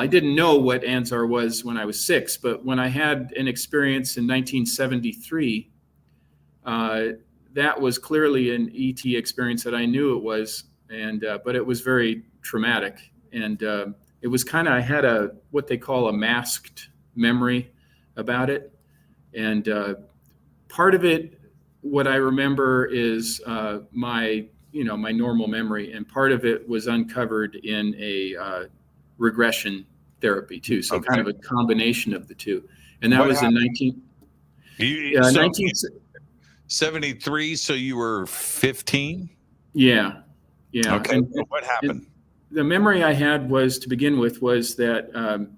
didn't know what Ansar was when I was 6, but when I had an experience in 1973, that was clearly an ET experience that I knew it was, but it was very traumatic. And it was I had what they call a masked memory about it. And part of it, what I remember is my normal memory, and part of it was uncovered in a regression therapy too. So kind of a combination of the two. And that was in 1973. So you were 15? Yeah. Okay. And what happened? The memory I had was that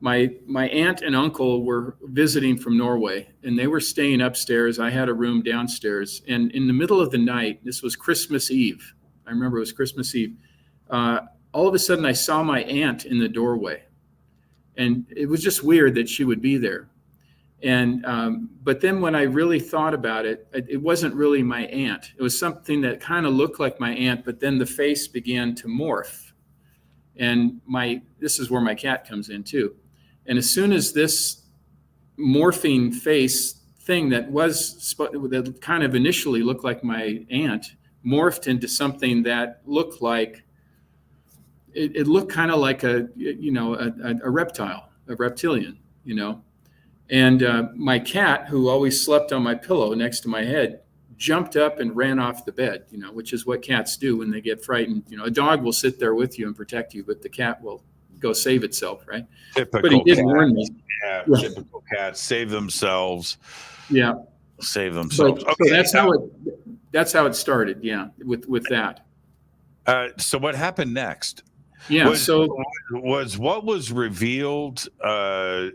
my aunt and uncle were visiting from Norway, and they were staying upstairs. I had a room downstairs, and in the middle of the night, this was Christmas Eve. I remember it was Christmas Eve. All of a sudden, I saw my aunt in the doorway, and it was just weird that she would be there. And but then when I really thought about it, it wasn't really my aunt. It was something that kind of looked like my aunt, but then the face began to morph. And this is where my cat comes in too. And as soon as this morphing face thing that kind of initially looked like my aunt morphed into something that looked like it looked kind of like a reptile, a reptilian, And my cat, who always slept on my pillow next to my head, jumped up and ran off the bed, which is what cats do when they get frightened. A dog will sit there with you and protect you, but the cat will go save itself, right? Typical but he did cat. warn me. Yeah, typical cats save themselves. Yeah, save themselves. So that's how it started. Yeah, with that. So what happened next? Yeah. Was what was revealed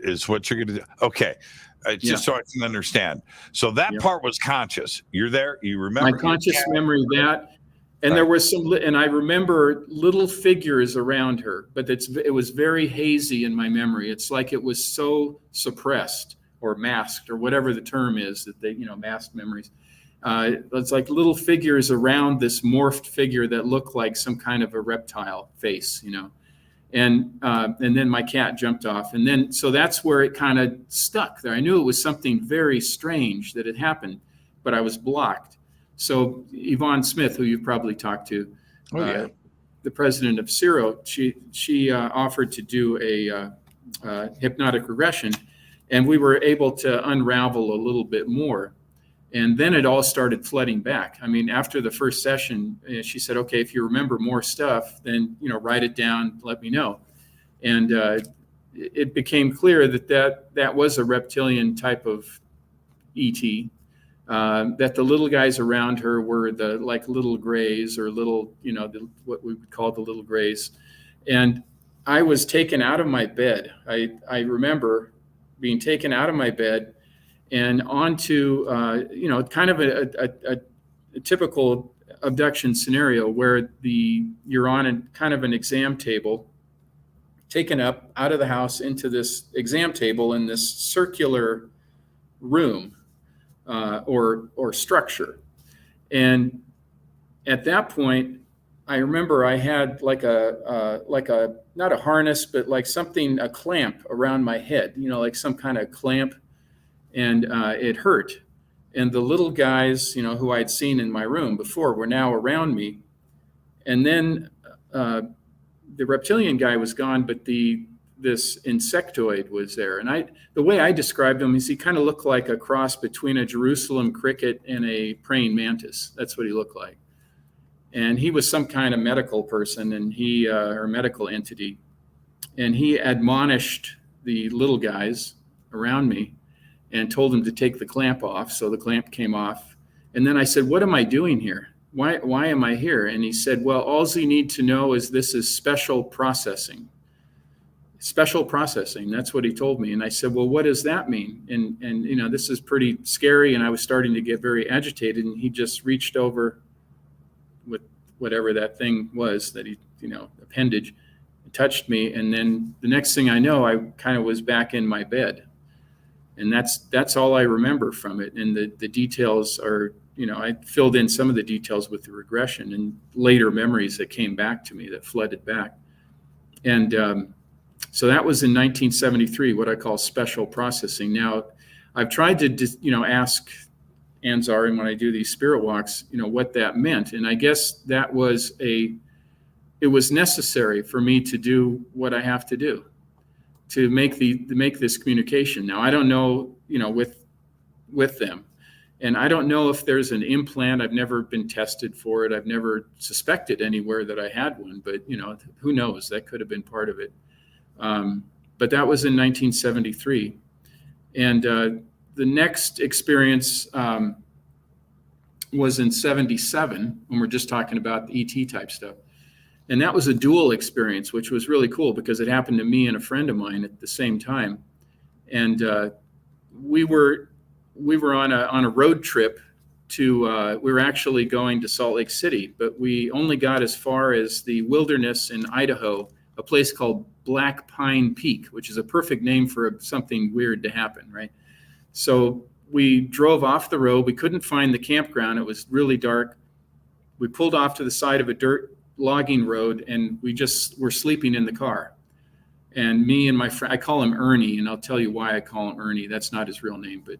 is what you're going to do. Okay. Just so I can understand. So that part was conscious. You're there. You remember my conscious memory that, and there was and I remember little figures around her, but it was very hazy in my memory. It's like it was so suppressed or masked or whatever the term is that they, masked memories. It's like little figures around this morphed figure that looked like some kind of a reptile face, And then my cat jumped off. And then, so that's where it kind of stuck there. I knew it was something very strange that had happened, but I was blocked. So Yvonne Smith, who you've probably talked to, the president of CIRO, she offered to do a hypnotic regression, and we were able to unravel a little bit more. And then it all started flooding back. I mean, after the first session, she said, okay, if you remember more stuff, then, write it down, let me know. And it became clear that was a reptilian type of ET, that the little guys around her were the little grays or little, what we would call the little grays. And I was taken out of my bed. I remember being taken out of my bed and onto, kind of a typical abduction scenario where you're on kind of an exam table, taken up out of the house into this exam table in this circular room or structure. And at that point, I remember I had like a not a harness, but like something, a clamp around my head, like some kind of clamp. And it hurt. And the little guys, who I'd seen in my room before were now around me. And then the reptilian guy was gone, but this insectoid was there. And the way I described him is he kind of looked like a cross between a Jerusalem cricket and a praying mantis. That's what he looked like. And he was some kind of medical person, and or medical entity. And he admonished the little guys around me and told them to take the clamp off. So the clamp came off. And then I said, what am I doing here? Why am I here? And he said, well, all you need to know is this is special processing. Special processing, that's what he told me. And I said, well, what does that mean? And this is pretty scary. And I was starting to get very agitated. And he just reached over with whatever that thing was that he, appendage, touched me. And then the next thing I know, I kind of was back in my bed. And that's all I remember from it. And the details are, I filled in some of the details with the regression and later memories that came back to me that flooded back. And so that was in 1973, what I call special processing. Now, I've tried to, ask Ansar, and when I do these spirit walks, what that meant. And I guess that was it was necessary for me to do what I have to do to make this communication. Now, I don't know, with with them. And I don't know if there's an implant. I've never been tested for it. I've never suspected anywhere that I had one, but who knows? That could have been part of it. But that was in 1973. And the next experience was in 77, when we're just talking about the ET type stuff. And that was a dual experience, which was really cool because it happened to me and a friend of mine at the same time. And we were on a road trip to, we were actually going to Salt Lake City, but we only got as far as the wilderness in Idaho, a place called Black Pine Peak, which is a perfect name for something weird to happen, right? So we drove off the road. We couldn't find the campground. It was really dark. We pulled off to the side of a dirt logging road, and we just were sleeping in the car. And me and my friend, I call him Ernie, and I'll tell you why I call him Ernie. That's not his real name, but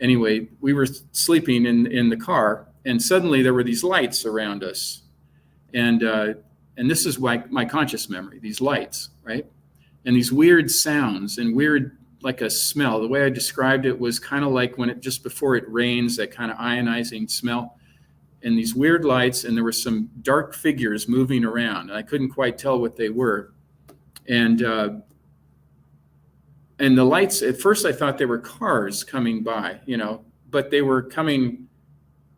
anyway, we were sleeping in the car, and suddenly there were these lights around us. And this is why my conscious memory, these lights, right? And these weird sounds and weird, like a smell. The way I described it was kind of like when just before it rains, that kind of ionizing smell. And these weird lights, and there were some dark figures moving around. And I couldn't quite tell what they were. And the lights, at first I thought they were cars coming by, but they were coming,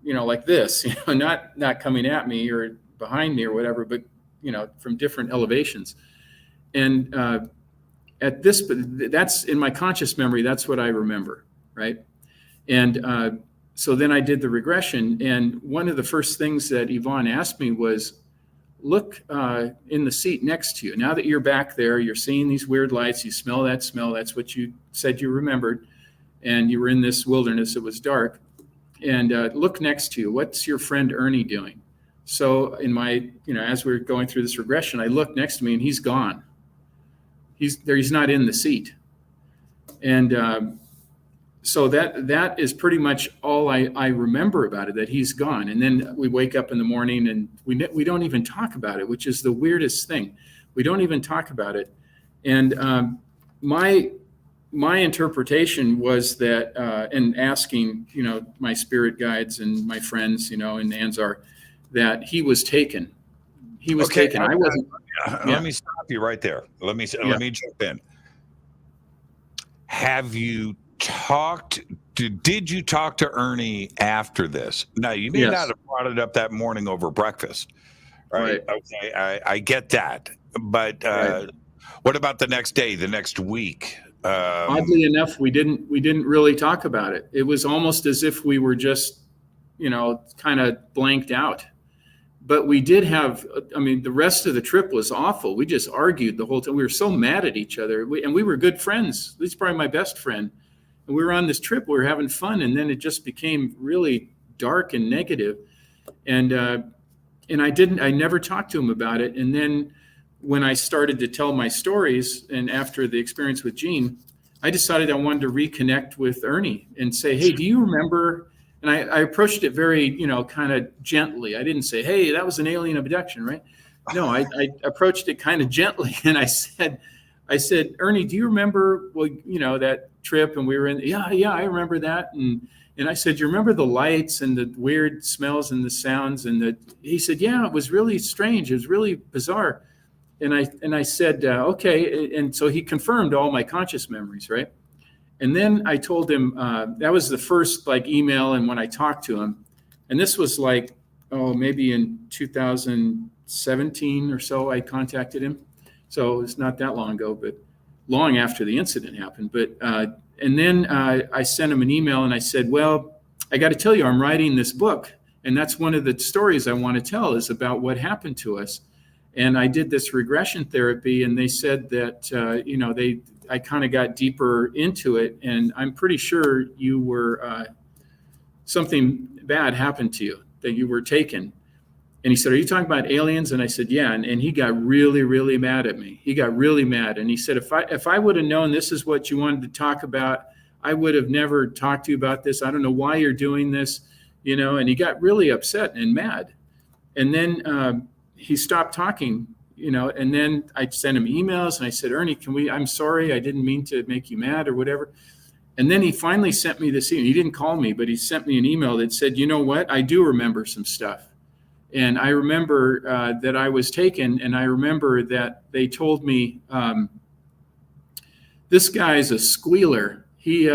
like this, not coming at me or behind me or whatever, but, from different elevations. And that's in my conscious memory, that's what I remember, right? And so then I did the regression, and one of the first things that Yvonne asked me was, look in the seat next to you. Now that you're back there, you're seeing these weird lights, you smell that smell, that's what you said you remembered, and you were in this wilderness, it was dark, and look next to you. What's your friend Ernie doing? So in my, as we were going through this regression, I looked next to me and he's gone. He's not in the seat. And so that is pretty much all I remember about it, that he's gone. And then we wake up in the morning and we don't even talk about it, which is the weirdest thing. We don't even talk about it. And my interpretation was that, and asking, my spirit guides and my friends, in Ansar, that he was taken. He was taken. I wasn't. Let me stop you right there. Let me jump in. Have you talked? Did you talk to Ernie after this? No, you may not have brought it up that morning over breakfast, right? Okay, I get that, but what about the next day, the next week? Oddly enough, we didn't really talk about it. It was almost as if we were just, kind of blanked out. But we did have, the rest of the trip was awful. We just argued the whole time. We were so mad at each other. And we were good friends. He's probably my best friend. And we were on this trip. We were having fun. And then it just became really dark and negative. And I never talked to him about it. And then when I started to tell my stories, and after the experience with Gene, I decided I wanted to reconnect with Ernie and say, hey, do you remember? And I approached it very, kind of gently. I didn't say, hey, that was an alien abduction, right? No, I approached it kind of gently. And I said, Ernie, do you remember, that trip? And we were in, yeah, I remember that. And I said, you remember the lights and the weird smells and the sounds? And he said, yeah, it was really strange. It was really bizarre. And I said, okay. And so he confirmed all my conscious memories, right? And then I told him, that was the first email. And when I talked to him, and this was maybe in 2017 or so, I contacted him. So it's not that long ago, but long after the incident happened. But, and then I sent him an email and I said, well, I got to tell you, I'm writing this book. And that's one of the stories I want to tell, is about what happened to us. And I did this regression therapy, and they said that, I kind of got deeper into it, and I'm pretty sure you were, something bad happened to you, that you were taken. And he said, are you talking about aliens? And I said, yeah. And he got really, really mad at me. He got really mad. And he said, if I would have known this is what you wanted to talk about, I would have never talked to you about this. I don't know why you're doing this, and he got really upset and mad. And then he stopped talking. And then I sent him emails and I said, Ernie, I'm sorry, I didn't mean to make you mad or whatever. And then he finally sent me this email. He didn't call me, but he sent me an email that said, you know what? I do remember some stuff. And I remember that I was taken, and I remember that they told me, this guy's a squealer. He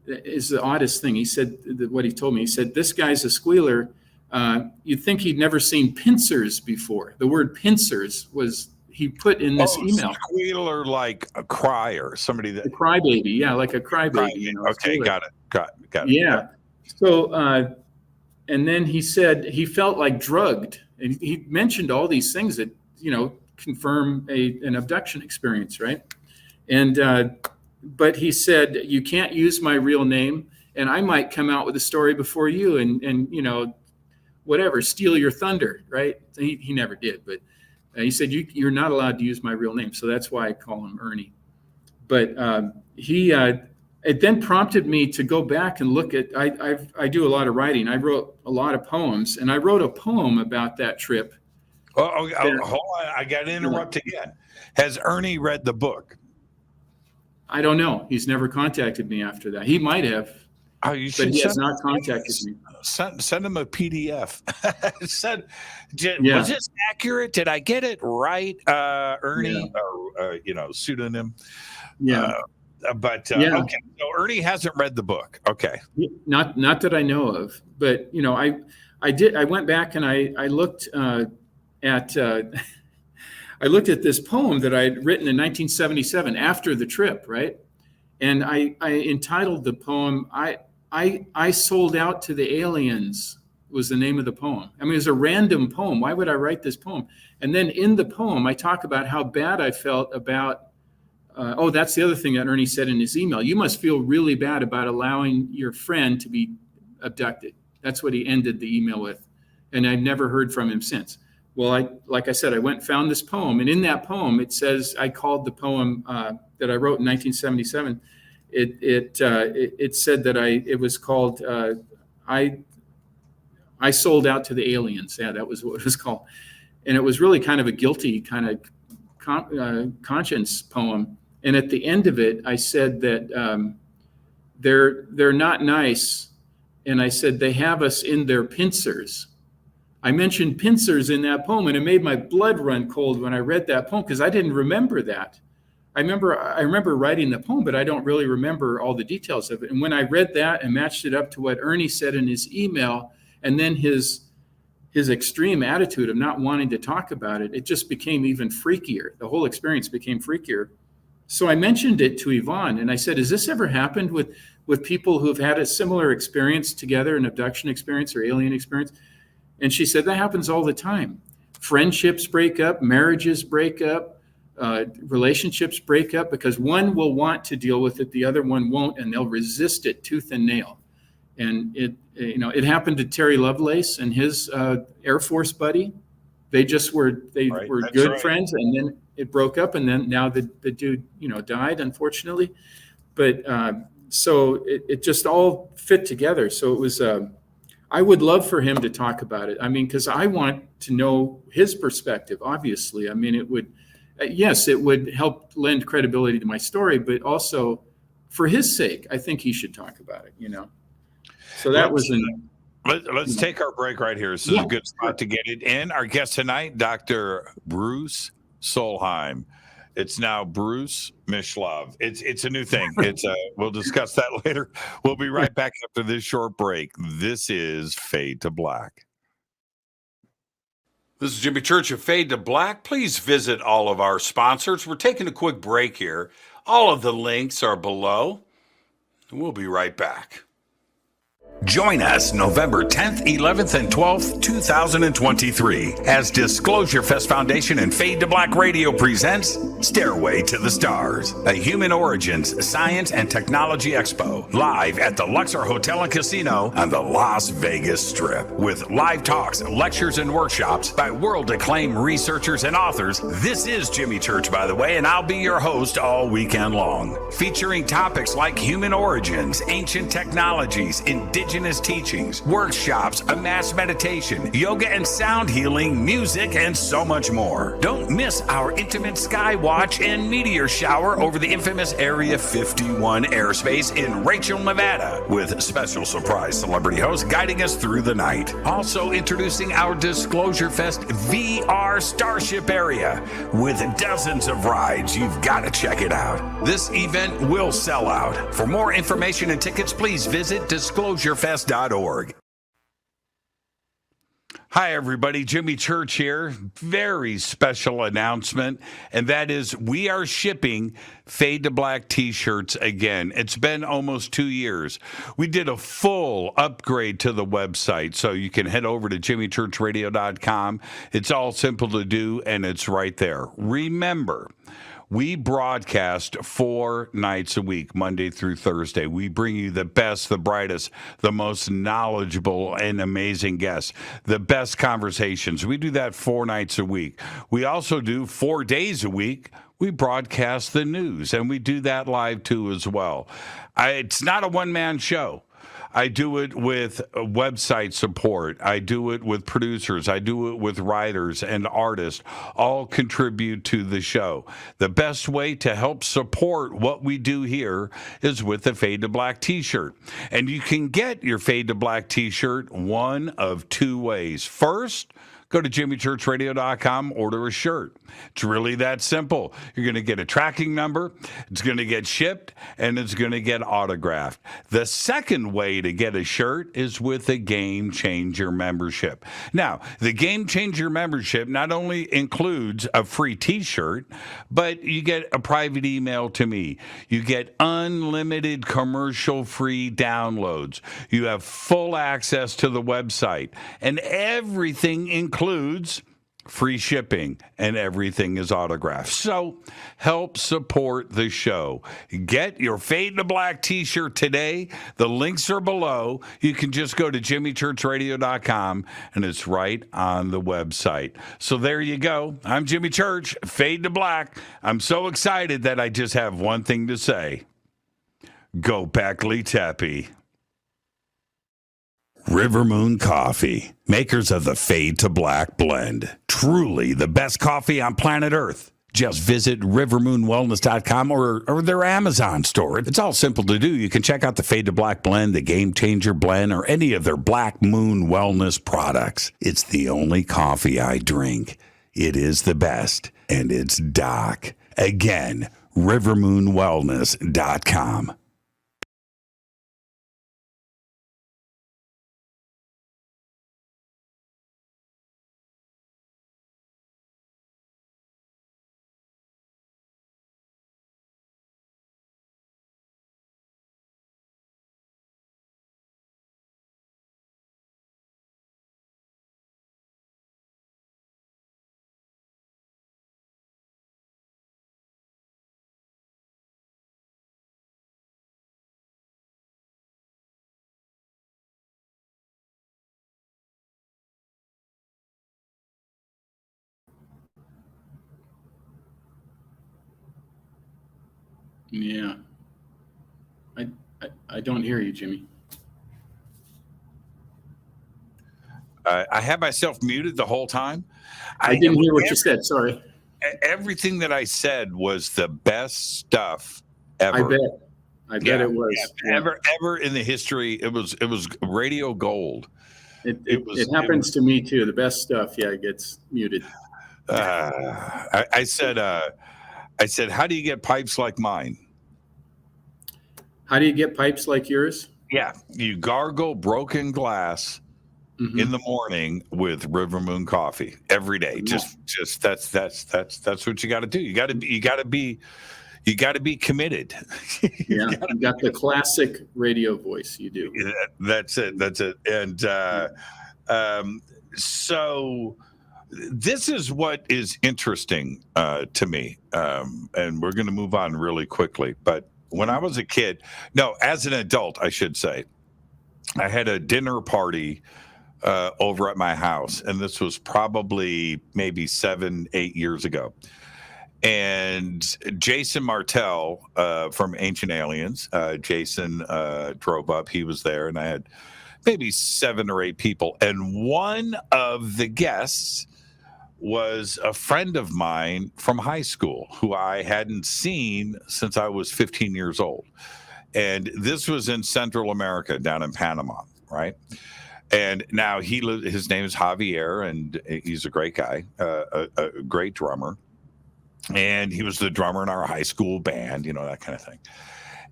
is the oddest thing. He said what he told me. He said, this guy's a squealer. You'd think he'd never seen pincers before. The word pincers was he put in this email. Squealer, like a crier, somebody that. A crybaby, yeah, like a crybaby. You know, okay, got it. Yeah. So, and then he said he felt like drugged. And he mentioned all these things that, you know, confirm an abduction experience, right? And, but he said, you can't use my real name, and I might come out with a story before you and you know, whatever, steal your thunder, right? He never did, but he said, you're not allowed to use my real name. So that's why I call him Ernie. But it then prompted me to go back and look at, I do a lot of writing. I wrote a lot of poems, and I wrote a poem about that trip. Hold on, I got to interrupt again. Has Ernie read the book? I don't know. He's never contacted me after that. He might have, but he has not contacted me. Send him a PDF. Was this accurate? Did I get it right, Ernie? Or, you know, pseudonym. Yeah. Okay. So Ernie hasn't read the book. Okay. Not that I know of, but you know, I did. I went back and I looked at. I looked at this poem that I had written in 1977 after the trip, right? And I entitled the poem, I Sold Out to the Aliens was the name of the poem. I mean, it was a random poem. Why would I write this poem? And then in the poem, I talk about how bad I felt about, that's the other thing that Ernie said in his email. You must feel really bad about allowing your friend to be abducted. That's what he ended the email with. And I've never heard from him since. Well, like I said, I went and found this poem, and in that poem, it says, I called the poem that I wrote in 1977. It said that it was called I Sold Out to the Aliens. Yeah, that was what it was called, and it was really kind of a guilty kind of conscience poem. And at the end of it, I said that they're not nice, and I said they have us in their pincers. I mentioned pincers in that poem, and it made my blood run cold when I read that poem because I didn't remember that. I remember writing the poem, but I don't really remember all the details of it. And when I read that and matched it up to what Ernie said in his email, and then his extreme attitude of not wanting to talk about it, it just became even freakier. The whole experience became freakier. So I mentioned it to Yvonne, and I said, has this ever happened with people who've had a similar experience together, an abduction experience or alien experience? And she said, that happens all the time. Friendships break up, marriages break up, relationships break up because one will want to deal with it, the other one won't, and they'll resist it tooth and nail. And it happened to Terry Lovelace and his Air Force buddy. They were good friends, and then it broke up, and then now the dude, died, unfortunately. But so it just all fit together. So it was. I would love for him to talk about it. I mean, because I want to know his perspective, obviously. I mean, it would help lend credibility to my story, but also for his sake, I think he should talk about it, So that Let's take our break right here. This is a good spot to get it in. Our guest tonight, Dr. Bruce Solheim. It's now Bruce Mishlove. It's a new thing. We'll discuss that later. We'll be right back after this short break. This is Fade to Black. This is Jimmy Church of Fade to Black. Please visit all of our sponsors. We're taking a quick break here. All of the links are below. We'll be right back. Join us November 10th, 11th, and 12th, 2023 as Disclosure Fest Foundation and Fade to Black Radio presents Stairway to the Stars, a Human Origins Science and Technology Expo, live at the Luxor Hotel and Casino on the Las Vegas Strip. With live talks, lectures, and workshops by world-acclaimed researchers and authors. This is Jimmy Church, by the way, and I'll be your host all weekend long, featuring topics like human origins, ancient technologies, indigenous indigenous teachings, workshops, a mass meditation, yoga and sound healing, music, and so much more. Don't miss our intimate sky watch and meteor shower over the infamous Area 51 airspace in Rachel, Nevada, with special surprise celebrity hosts guiding us through the night. Also introducing our Disclosure Fest VR Starship area with dozens of rides. You've got to check it out. This event will sell out. For more information and tickets, please visit disclosurefest.org. Hi, everybody. Jimmy Church here. Very special announcement, and that is we are shipping Fade to Black t-shirts again. It's been almost 2 years. We did a full upgrade to the website, so you can head over to jimmychurchradio.com. It's all simple to do, and it's right there. Remember, we broadcast 4 nights a week, Monday through Thursday. We bring you the best, the brightest, the most knowledgeable and amazing guests, the best conversations. We do that 4 nights a week. We also do 4 days a week. We broadcast the news, and we do that live too as well. It's not a one-man show. I do it with website support. I do it with producers. I do it with writers and artists. All contribute to the show. The best way to help support what we do here is with the Fade to Black t-shirt. And you can get your Fade to Black t-shirt one of 2 ways. First, go to jimmychurchradio.com, order a shirt. It's really that simple. You're going to get a tracking number, it's going to get shipped, and it's going to get autographed. The second way to get a shirt is with a Game Changer membership. Now, the Game Changer membership not only includes a free t-shirt, but you get a private email to me. You get unlimited commercial-free downloads. You have full access to the website, and everything includes free shipping, and everything is autographed. So help support the show. Get your Fade to Black t-shirt today. The links are below. You can just go to jimmychurchradio.com, and it's right on the website. So there you go. I'm Jimmy Church, Fade to Black. I'm so excited that I just have one thing to say. Go Backley Tappy. River Moon Coffee, makers of the Fade to Black blend. Truly the best coffee on planet Earth. Just visit rivermoonwellness.com or their Amazon store. It's all simple to do. You can check out the Fade to Black blend, the Game Changer blend, or any of their Black Moon Wellness products. It's the only coffee I drink. It is the best, and it's Doc. Again, rivermoonwellness.com. Yeah. I don't hear you, Jimmy. I had myself muted the whole time. I didn't hear what you said. Sorry. Everything that I said was the best stuff ever. I bet it was. Ever in the history. It was radio gold. It happens to me too. The best stuff, gets muted. I said, how do you get pipes like mine? How do you get pipes like yours? Yeah, you gargle broken glass in the morning with River Moon coffee every day. Just that's what you got to do. You got to be committed. You got the classic radio voice. You do. Yeah, that's it. And so this is what is interesting to me, and we're going to move on really quickly. But when I was a kid, as an adult, I should say, I had a dinner party over at my house, and this was probably maybe 7-8 years ago. And Jason Martell from Ancient Aliens, Jason drove up. He was there, and I had maybe 7 or 8 people. And one of the guests was a friend of mine from high school who I hadn't seen since I was 15 years old. And this was in Central America, down in Panama, right? And now his name is Javier, and he's a great guy, a great drummer. And he was the drummer in our high school band, that kind of thing.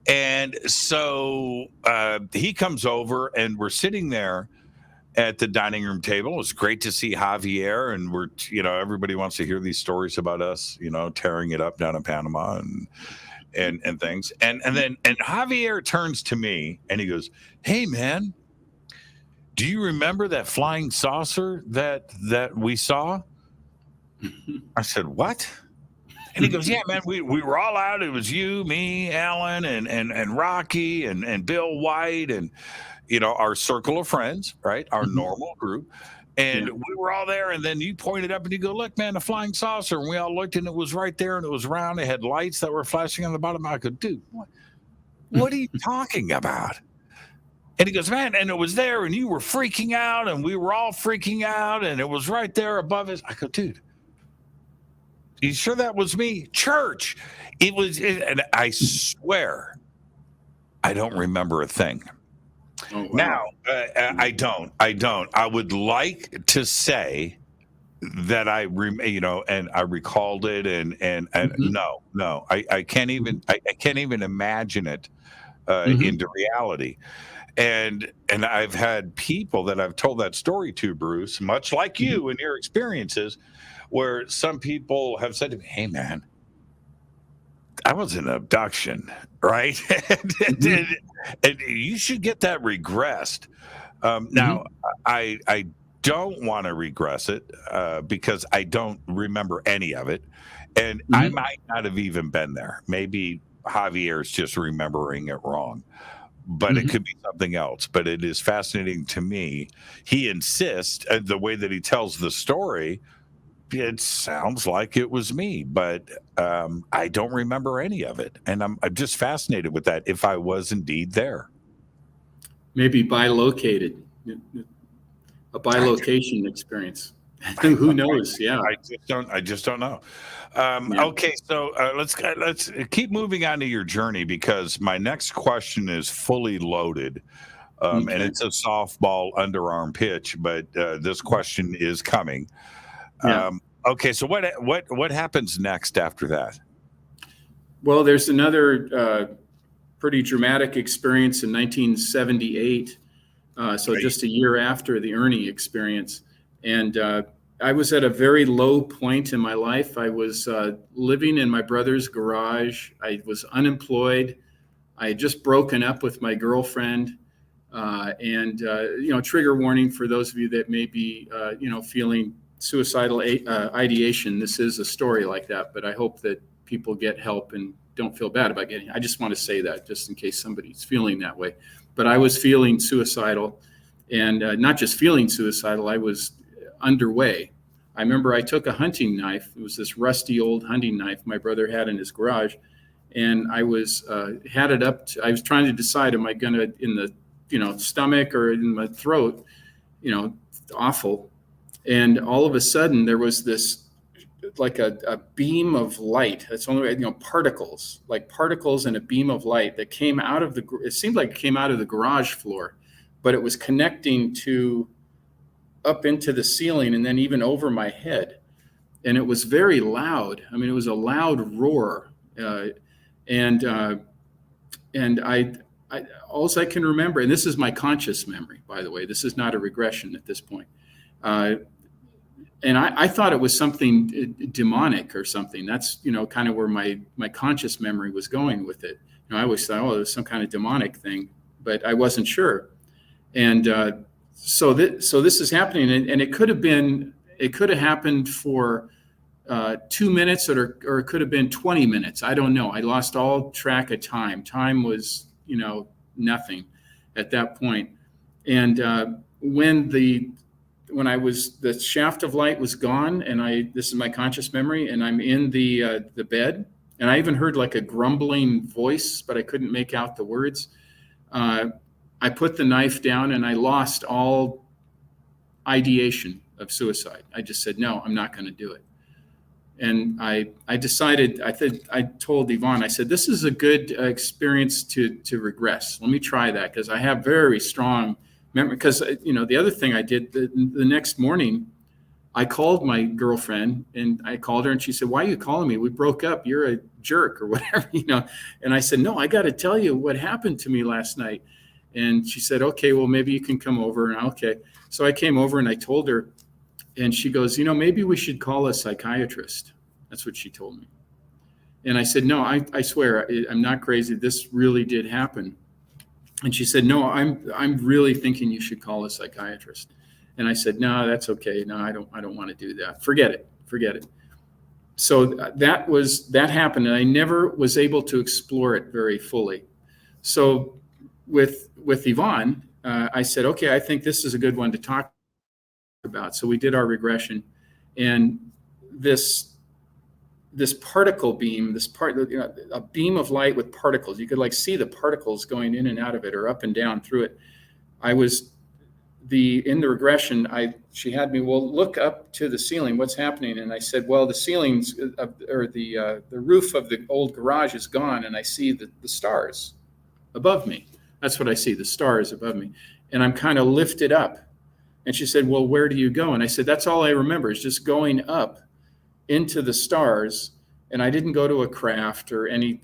And so he comes over, and we're sitting there at the dining room table. It was great to see Javier, and we're, everybody wants to hear these stories about us, tearing it up down in Panama and things. And then Javier turns to me and he goes, "Hey man, do you remember that flying saucer that we saw?" I said, "What?" And he goes, "Yeah, man, we were all out. It was you, me, Alan, and Rocky and Bill White, and our circle of friends, right? Our normal group. And we were all there, and then you pointed up and you go, 'Look, man, the flying saucer.' And we all looked, and it was right there, and it was round. It had lights that were flashing on the bottom." I go, "Dude, what are you talking about?" And he goes, "Man, and it was there, and you were freaking out, and we were all freaking out, and it was right there above us." I go, "Dude, you sure that was me?" "Church. It was," and I swear I don't remember a thing. Oh, wow. Now, I don't. I would like to say that and I recalled it, and no, I can't even imagine it into reality. And I've had people that I've told that story to, Bruce, much like you and your experiences, where some people have said to me, "Hey, man, that was an abduction, right? and you should get that regressed." Now, I don't want to regress it because I don't remember any of it. And I might not have even been there. Maybe Javier's just remembering it wrong. But it could be something else. But it is fascinating to me. He insists, the way that he tells the story, it sounds like it was me, but I don't remember any of it. And I'm just fascinated with that, if I was indeed there. Maybe bilocated, a bilocation experience. Who knows? Yeah. I just don't know. Okay, so let's keep moving on to your journey, because my next question is fully loaded. And it's a softball underarm pitch, but this question is coming. Yeah. Okay, so what happens next after that? Well, there's another pretty dramatic experience in 1978. Just a year after the Ernie experience. And I was at a very low point in my life. I was living in my brother's garage. I was unemployed. I had just broken up with my girlfriend. Trigger warning for those of you that may be, feeling suicidal ideation. This is a story like that, but I hope that people get help and don't feel bad about getting. I just want to say that just in case somebody's feeling that way. But I was feeling suicidal, and not just feeling suicidal, I was underway. I remember I took a hunting knife. It was this rusty old hunting knife my brother had in his garage, and I was had it up. I was trying to decide, am I going to in the stomach or in my throat? Awful. And all of a sudden there was this like a beam of light. That's the only way, particles, like particles and a beam of light that came out of it seemed like it came out of the garage floor, but it was connecting to up into the ceiling and then even over my head. And it was very loud. I mean, it was a loud roar. And I all I can remember, and this is my conscious memory, by the way, this is not a regression at this point. And I thought it was something demonic or something. That's, kind of where my conscious memory was going with it. I always thought, it was some kind of demonic thing, but I wasn't sure. And so this is happening, and it could have happened for 2 minutes or it could have been 20 minutes. I don't know. I lost all track of time. Time was, nothing at that point. And when the shaft of light was gone, and this is my conscious memory, and I'm in the bed, and I even heard like a grumbling voice, but I couldn't make out the words. I put the knife down and I lost all ideation of suicide. I just said, no, I'm not going to do it. And I decided, I told Yvonne, I said, this is a good experience to regress. Let me try that, because I have very strong memory. Because, the other thing I did, the next morning, I called my girlfriend, and I called her, and she said, why are you calling me? We broke up. You're a jerk or whatever, And I said, no, I got to tell you what happened to me last night. And she said, okay, well, maybe you can come over. And okay. So I came over and I told her, and she goes, maybe we should call a psychiatrist. That's what she told me. And I said, no, I swear, I'm not crazy. This really did happen. And she said, no, I'm really thinking you should call a psychiatrist. And I said, no, that's okay. No, I don't want to do that. Forget it. So that happened, and I never was able to explore it very fully. So with Yvonne, I said, okay, I think this is a good one to talk about. So we did our regression, and this particle beam, a beam of light with particles, you could see the particles going in and out of it, or up and down through it. In the regression, she had me, well, look up to the ceiling, what's happening? And I said, well, the ceilings, the roof of the old garage is gone, and I see the stars above me. That's what I see, the stars above me. And I'm kind of lifted up. And she said, well, where do you go? And I said, that's all I remember, is just going up into the stars. And I didn't go to a craft or any,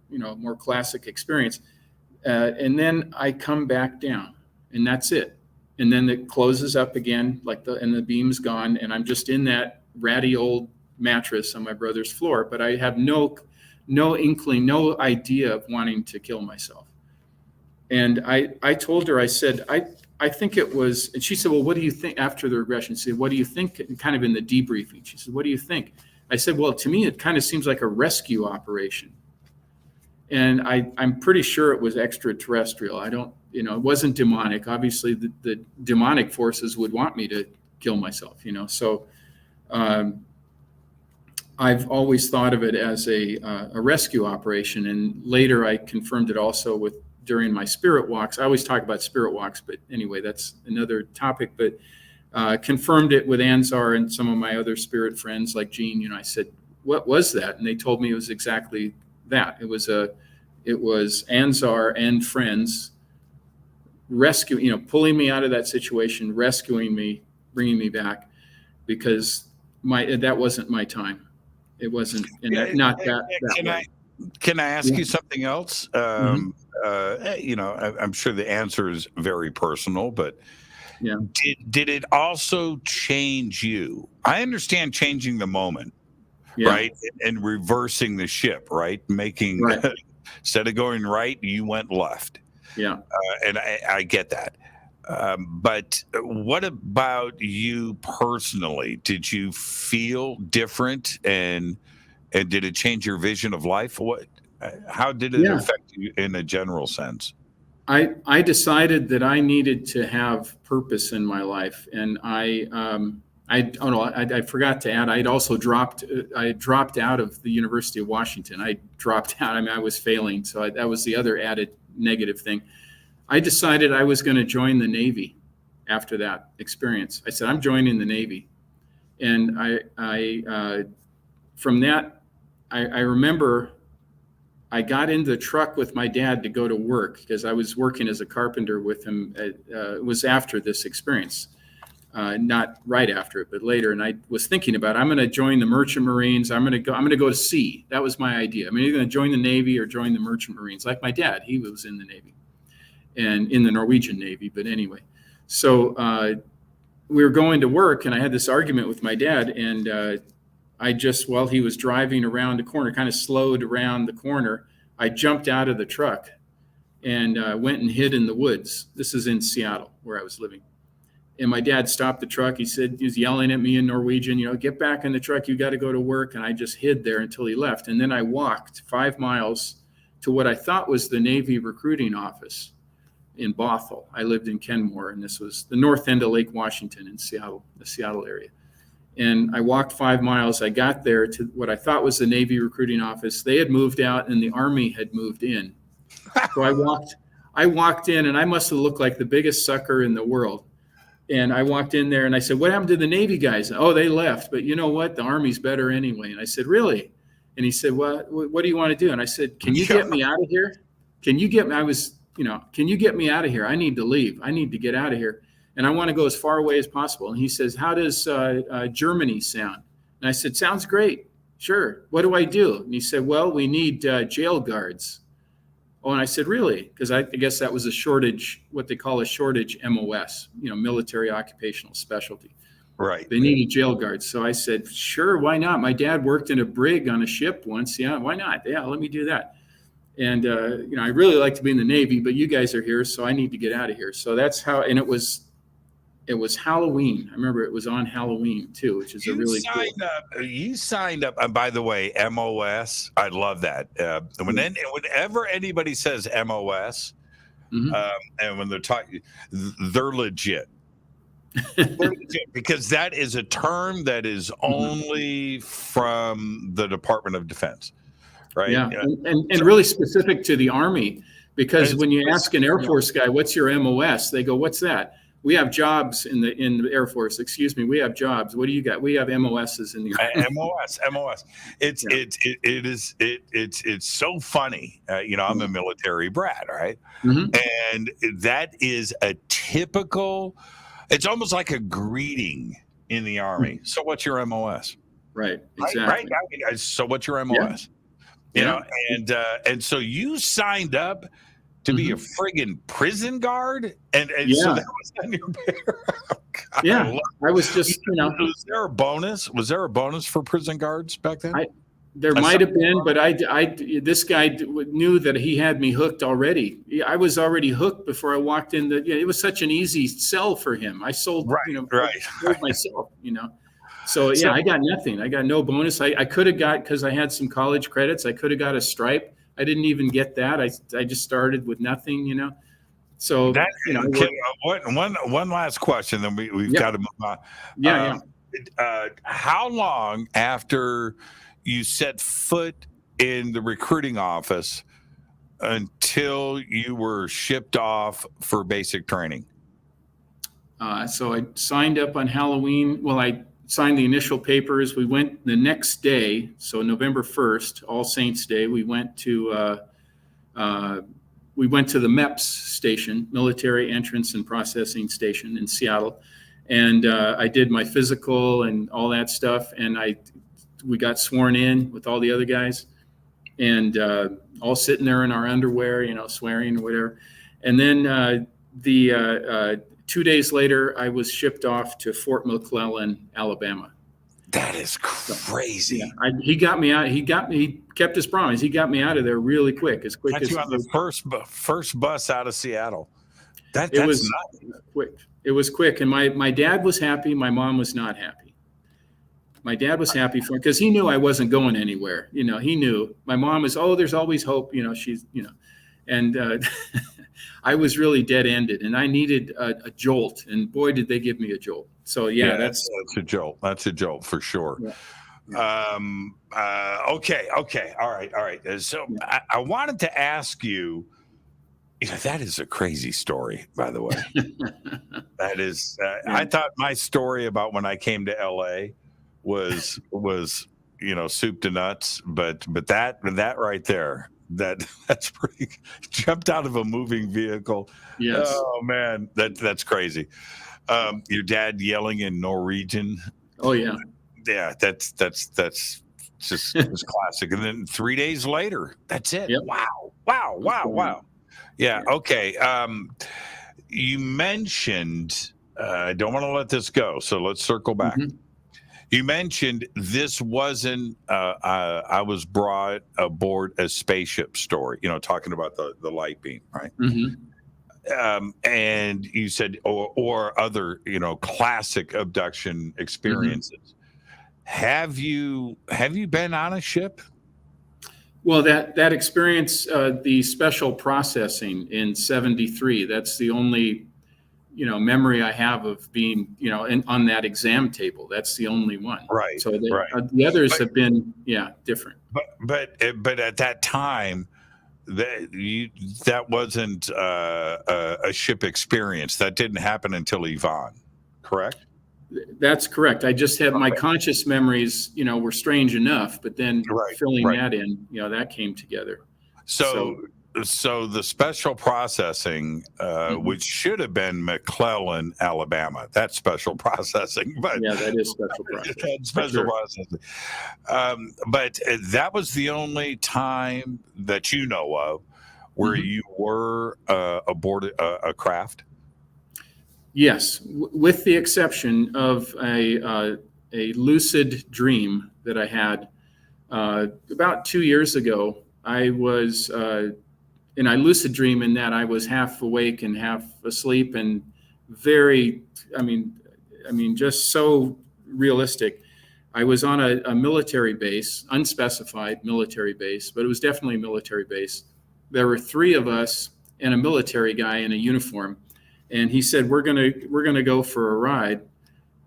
more classic experience. And then I come back down, and that's it. And then it closes up again, and the beam's gone, and I'm just in that ratty old mattress on my brother's floor. But I have no inkling, no idea of wanting to kill myself. And I told her, I said, I think it was, and she said, well, what do you think after the regression? She said, what do you think? Kind of in the debriefing, she said, what do you think? I said, well, to me, it kind of seems like a rescue operation. And I'm pretty sure it was extraterrestrial. It wasn't demonic. Obviously, the demonic forces would want me to kill myself, So I've always thought of it as a rescue operation. And later I confirmed it also during my spirit walks. I always talk about spirit walks, but anyway, that's another topic. But confirmed it with Ansar and some of my other spirit friends like Gene. I said, what was that? And they told me it was exactly that. It was Ansar and friends pulling me out of that situation, rescuing me, bringing me back, because that wasn't my time. It wasn't, not that way. Can I ask you something else? I'm sure the answer is very personal, but yeah. Did it also change you? I understand changing the moment, right? And reversing the ship, right? Making, right. Instead of going right, you went left. Yeah. And I get that. But what about you personally? Did you feel different, and did it change your vision of life? How did it affect you in a general sense? I decided that I needed to have purpose in my life, and I forgot to add, I dropped out of the University of Washington. I dropped out. I was failing, so that was the other added negative thing. I decided I was going to join the Navy after that experience. I said, I'm joining the Navy, and from that, I remember I got in the truck with my dad to go to work, because I was working as a carpenter with him. It was after this experience, not right after it, but later. And I was thinking about, I'm going to join the Merchant Marines. I'm going to go to sea. That was my idea. I'm either going to join the Navy or join the Merchant Marines. Like my dad, he was in the Navy and in the Norwegian Navy. But anyway, so we were going to work, and I had this argument with my dad, and while he was driving around the corner, kind of slowed around the corner, I jumped out of the truck and went and hid in the woods. This is in Seattle, where I was living. And my dad stopped the truck. He was yelling at me in Norwegian, get back in the truck. You got to go to work. And I just hid there until he left. And then I walked 5 miles to what I thought was the Navy recruiting office in Bothell. I lived in Kenmore, and this was the north end of Lake Washington in Seattle, the Seattle area. And I walked 5 miles. I got there to what I thought was the Navy recruiting office. They had moved out, and the Army had moved in. So I walked in and I must have looked like the biggest sucker in the world. And I walked in there and I said, what happened to the Navy guys? Oh, they left. But you know what? The Army's better anyway. And I said, really? And he said, well, what do you want to do? And I said, can you get me out of here? Can you get me? Can you get me out of here? I need to leave. I need to get out of here. And I want to go as far away as possible. And he says, how does Germany sound? And I said, sounds great. Sure. What do I do? And he said, well, we need jail guards. Oh, and I said, really? Because I guess that was a shortage, what they call a shortage MOS, military occupational specialty. Right. They needed jail guards. So I said, sure, why not? My dad worked in a brig on a ship once. Yeah, why not? Yeah, let me do that. And, I really like to be in the Navy, but you guys are here, so I need to get out of here. So that's how, and it was Halloween. I remember it was on Halloween too, which is You signed up. And by the way, MOS, I love that. Whenever anybody says MOS, and when they're talking, they're legit. They're legit, because that is a term that is only from the Department of Defense, right? Yeah, and really specific to the Army, because when you ask an Air Force guy, "What's your MOS?" they go, "What's that?" We have jobs in the Air Force. Excuse me, we have jobs. What do you got? We have MOSs in the MOS. It's so funny. I'm a military brat, right? And that is a typical. It's almost like a greeting in the Army. So what's your MOS? Right. Exactly. Right. So what's your MOS? Yeah. And so you signed up to be a friggin' prison guard, and so that was on your God, I was just Was there a bonus? Was there a bonus for prison guards back then? There might have been, but this guy knew that he had me hooked already. I was already hooked before I walked in. It was such an easy sell for him. I sold, sold myself, So I got nothing. I got no bonus. I could have got, because I had some college credits, I could have got a stripe. I didn't even get that. I just started with nothing, So one last question, then we've got to move on. How long after you set foot in the recruiting office until you were shipped off for basic training? So I signed up on Halloween. Well, I signed the initial papers. We went the next day, so November 1st, All Saints Day. We went to the MEPS station, Military Entrance and Processing Station in Seattle, and I did my physical and all that stuff. And we got sworn in with all the other guys, and all sitting there in our underwear, swearing or whatever. And then 2 days later, I was shipped off to Fort McClellan, Alabama. That is crazy. He got me out. He kept his promise. He got me out of there really quick, as quick as you on the first bus out of Seattle. That's nuts. Quick. It was quick, and my dad was happy. My mom was not happy. My dad was happy for because he knew I wasn't going anywhere. He knew. My mom was, there's always hope. She's, and. I was really dead-ended, and I needed a jolt, and boy, did they give me a jolt. So that's a jolt. That's a jolt for sure. Yeah. Okay. All right. So I wanted to ask you, that is a crazy story, by the way. That is. I thought my story about when I came to LA was soup to nuts, but that right there. That's pretty. Jumped out of a moving vehicle. Yes. Oh man, that's crazy. Your dad yelling in Norwegian. Oh yeah. Yeah, that's just classic. And then 3 days later, that's it. Yep. Wow. Yeah. Okay. You mentioned. I don't want to let this go, so let's circle back. You mentioned this wasn't, I was brought aboard a spaceship story, talking about the light beam, right? And you said, or other, classic abduction experiences. Have you been on a ship? Well, that experience, the special processing in '73, that's the only memory I have of being, on that exam table. That's the only one. Right. So the others have been, different. But at that time, that wasn't a ship experience. That didn't happen until Yvonne, correct? That's correct. I just had my conscious memories, were strange enough, but then filling that in, that came together. So the special processing, which should have been McClellan, Alabama, that's special processing. But yeah, that is special processing. Processing. But that was the only time that you know of where you were aboard a craft. Yes, with the exception of a lucid dream that I had about 2 years ago. I was in a lucid dream in that I was half awake and half asleep, and just so realistic. I was on a military base, unspecified military base, but it was definitely a military base. There were 3 of us and a military guy in a uniform. And he said, we're gonna go for a ride.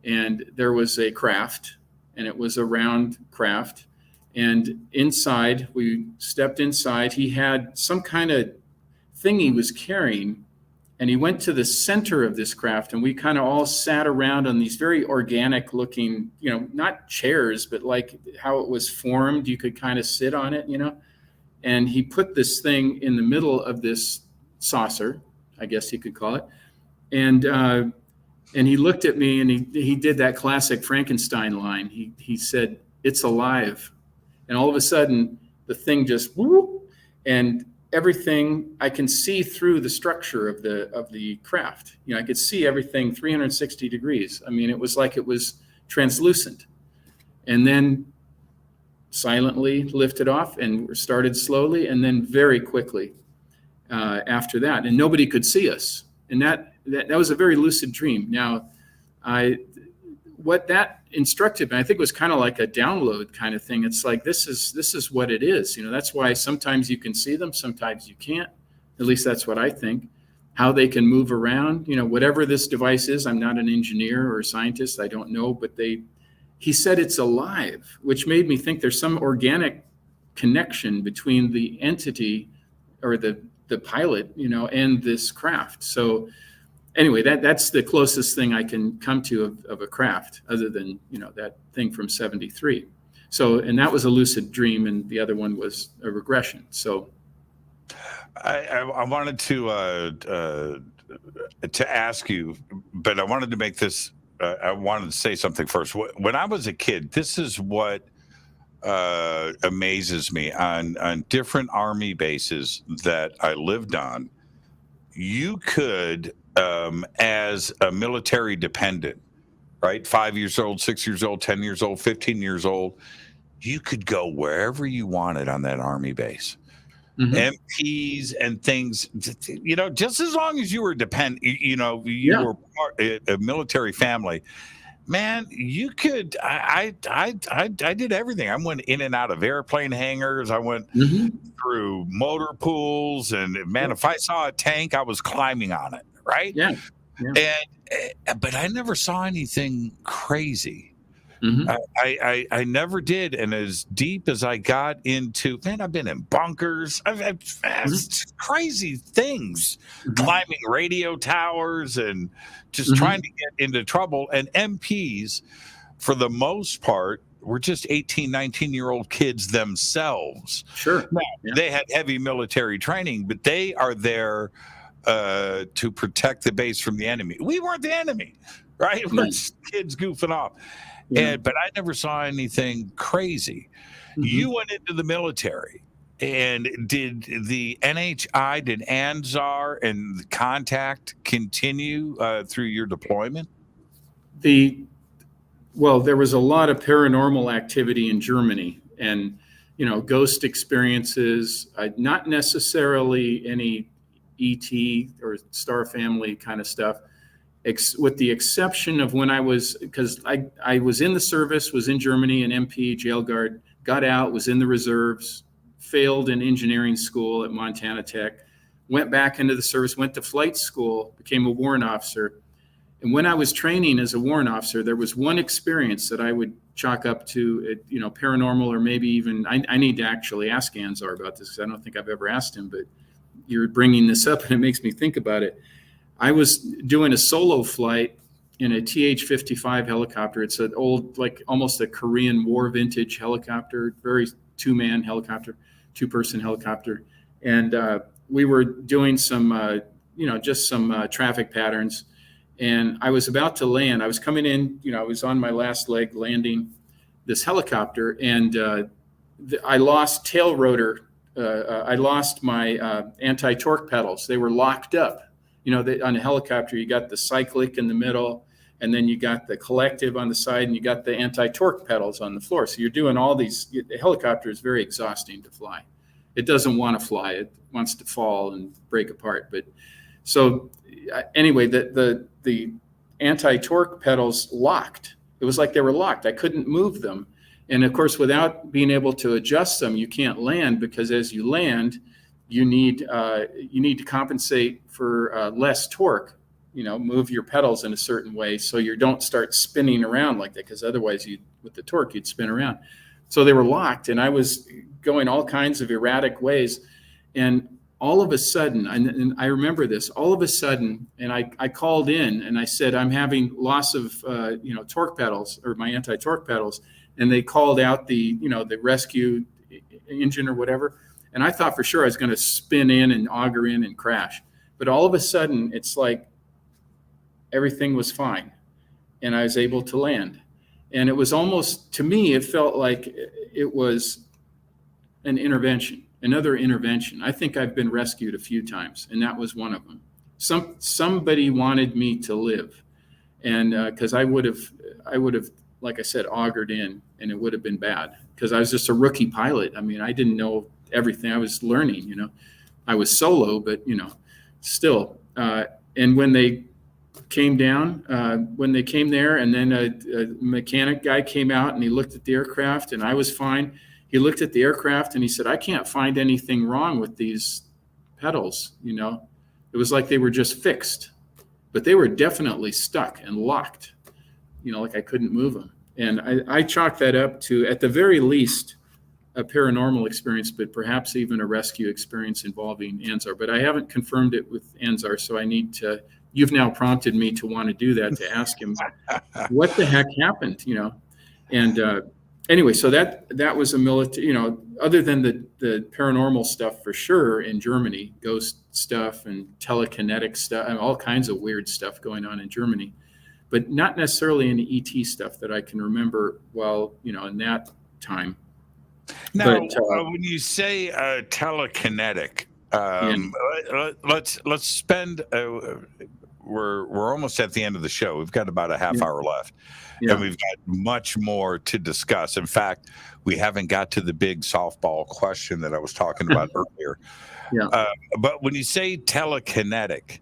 And there was a craft, and it was a round craft. And inside, we stepped inside. He had some kind of thing he was carrying, and he went to the center of this craft, and we kind of all sat around on these very organic looking, not chairs, but like how it was formed. You could kind of sit on it, And he put this thing in the middle of this saucer, I guess you could call it. And he looked at me, and he did that classic Frankenstein line. He said, "It's alive." And all of a sudden the thing just whoop, and everything, I can see through the structure of the craft. I could see everything 360 degrees. I mean, it was like it was translucent. And then silently lifted off and started slowly, and then very quickly after that. And nobody could see us. And that was a very lucid dream. Now, what that instructed me, I think, was kind of like a download kind of thing. It's like, this is what it is. That's why sometimes you can see them, sometimes you can't. At least that's what I think. How they can move around, whatever this device is. I'm not an engineer or a scientist. I don't know, but he said it's alive, which made me think there's some organic connection between the entity or the pilot, and this craft. So anyway, that's the closest thing I can come to of a craft, other than, that thing from 73. So, and that was a lucid dream, and the other one was a regression. So I wanted to ask you, but I wanted to make this, I wanted to say something first. When I was a kid, this is what amazes me on different Army bases that I lived on. You could, as a military dependent, right? 5 years old, 6 years old, 10 years old, 15 years old, you could go wherever you wanted on that Army base. MPs and things, just as long as you were you were part a military family, man, you could. I did everything. I went in and out of airplane hangars. I went through motor pools, and man, if I saw a tank, I was climbing on it. Right? Yeah. But I never saw anything crazy. I never did. And as deep as I got into, man, I've been in bunkers. I've had crazy things, climbing radio towers and just trying to get into trouble. And MPs, for the most part, were just 18, 19-year-old kids themselves. Sure. Now, they had heavy military training, but they are there to protect the base from the enemy. We weren't the enemy, right? We're just kids goofing off. But I never saw anything crazy. You went into the military, and did the NHI, did Ansar and the contact continue through your deployment? Well, there was a lot of paranormal activity in Germany, and ghost experiences. Not necessarily any ET or Star Family kind of stuff. With the exception of when I was in the service, was in Germany, an MP, jail guard, got out, was in the reserves, failed in engineering school at Montana Tech, went back into the service, went to flight school, became a warrant officer, And when I was training as a warrant officer, there was one experience that I would chalk up to, paranormal, or maybe even, I need to actually ask Ansar about this because I don't think I've ever asked him, but you're bringing this up and it makes me think about it. I was doing a solo flight in a TH-55 helicopter. It's an old, like almost a Korean War vintage helicopter, very two-man helicopter, two-person helicopter. And we were doing some, just some traffic patterns. And I was about to land. I was coming in, I was on my last leg landing this helicopter, and I lost tail rotor. I lost my anti-torque pedals. They were locked up. On a helicopter, you got the cyclic in the middle, and then you got the collective on the side, and you got the anti-torque pedals on the floor. So you're doing all these. The helicopter is very exhausting to fly. It doesn't want to fly. It wants to fall and break apart. But so anyway, the anti-torque pedals locked. It was like they were locked. I couldn't move them. And of course, without being able to adjust them, you can't land, because as you land, you need to compensate for less torque. Move your pedals in a certain way so you don't start spinning around like that, because otherwise, with the torque, you'd spin around. So they were locked, and I was going all kinds of erratic ways. And all of a sudden, and I remember this, all of a sudden, and I called in and I said, I'm having loss of, torque pedals, or my anti-torque pedals. And they called out the rescue engine or whatever. And I thought for sure I was going to spin in and auger in and crash. But all of a sudden, it's like everything was fine. And I was able to land. And it was almost, to me, it felt like it was an intervention, another intervention. I think I've been rescued a few times, and that was one of them. Somebody wanted me to live. And because I would have, like I said, augured in, and it would have been bad, because I was just a rookie pilot. I mean, I didn't know everything. I was learning, I was solo, but, still. And when they came down, when they came there, and then a mechanic guy came out and he looked at the aircraft, and I was fine. He looked at the aircraft and he said, I can't find anything wrong with these pedals. It was like they were just fixed, but they were definitely stuck and locked, like I couldn't move them. And I chalked that up to, at the very least, a paranormal experience, but perhaps even a rescue experience involving Ansar. But I haven't confirmed it with Ansar, so I need to. You've now prompted me to want to do that, to ask him what the heck happened, And anyway, so that was a military, other than the paranormal stuff for sure in Germany, ghost stuff and telekinetic stuff and all kinds of weird stuff going on in Germany, but not necessarily any ET stuff that I can remember well, in that time. Now, when you say telekinetic, let's spend. We're almost at the end of the show. We've got about a half hour left, and we've got much more to discuss. In fact, we haven't got to the big softball question that I was talking about earlier. But when you say telekinetic,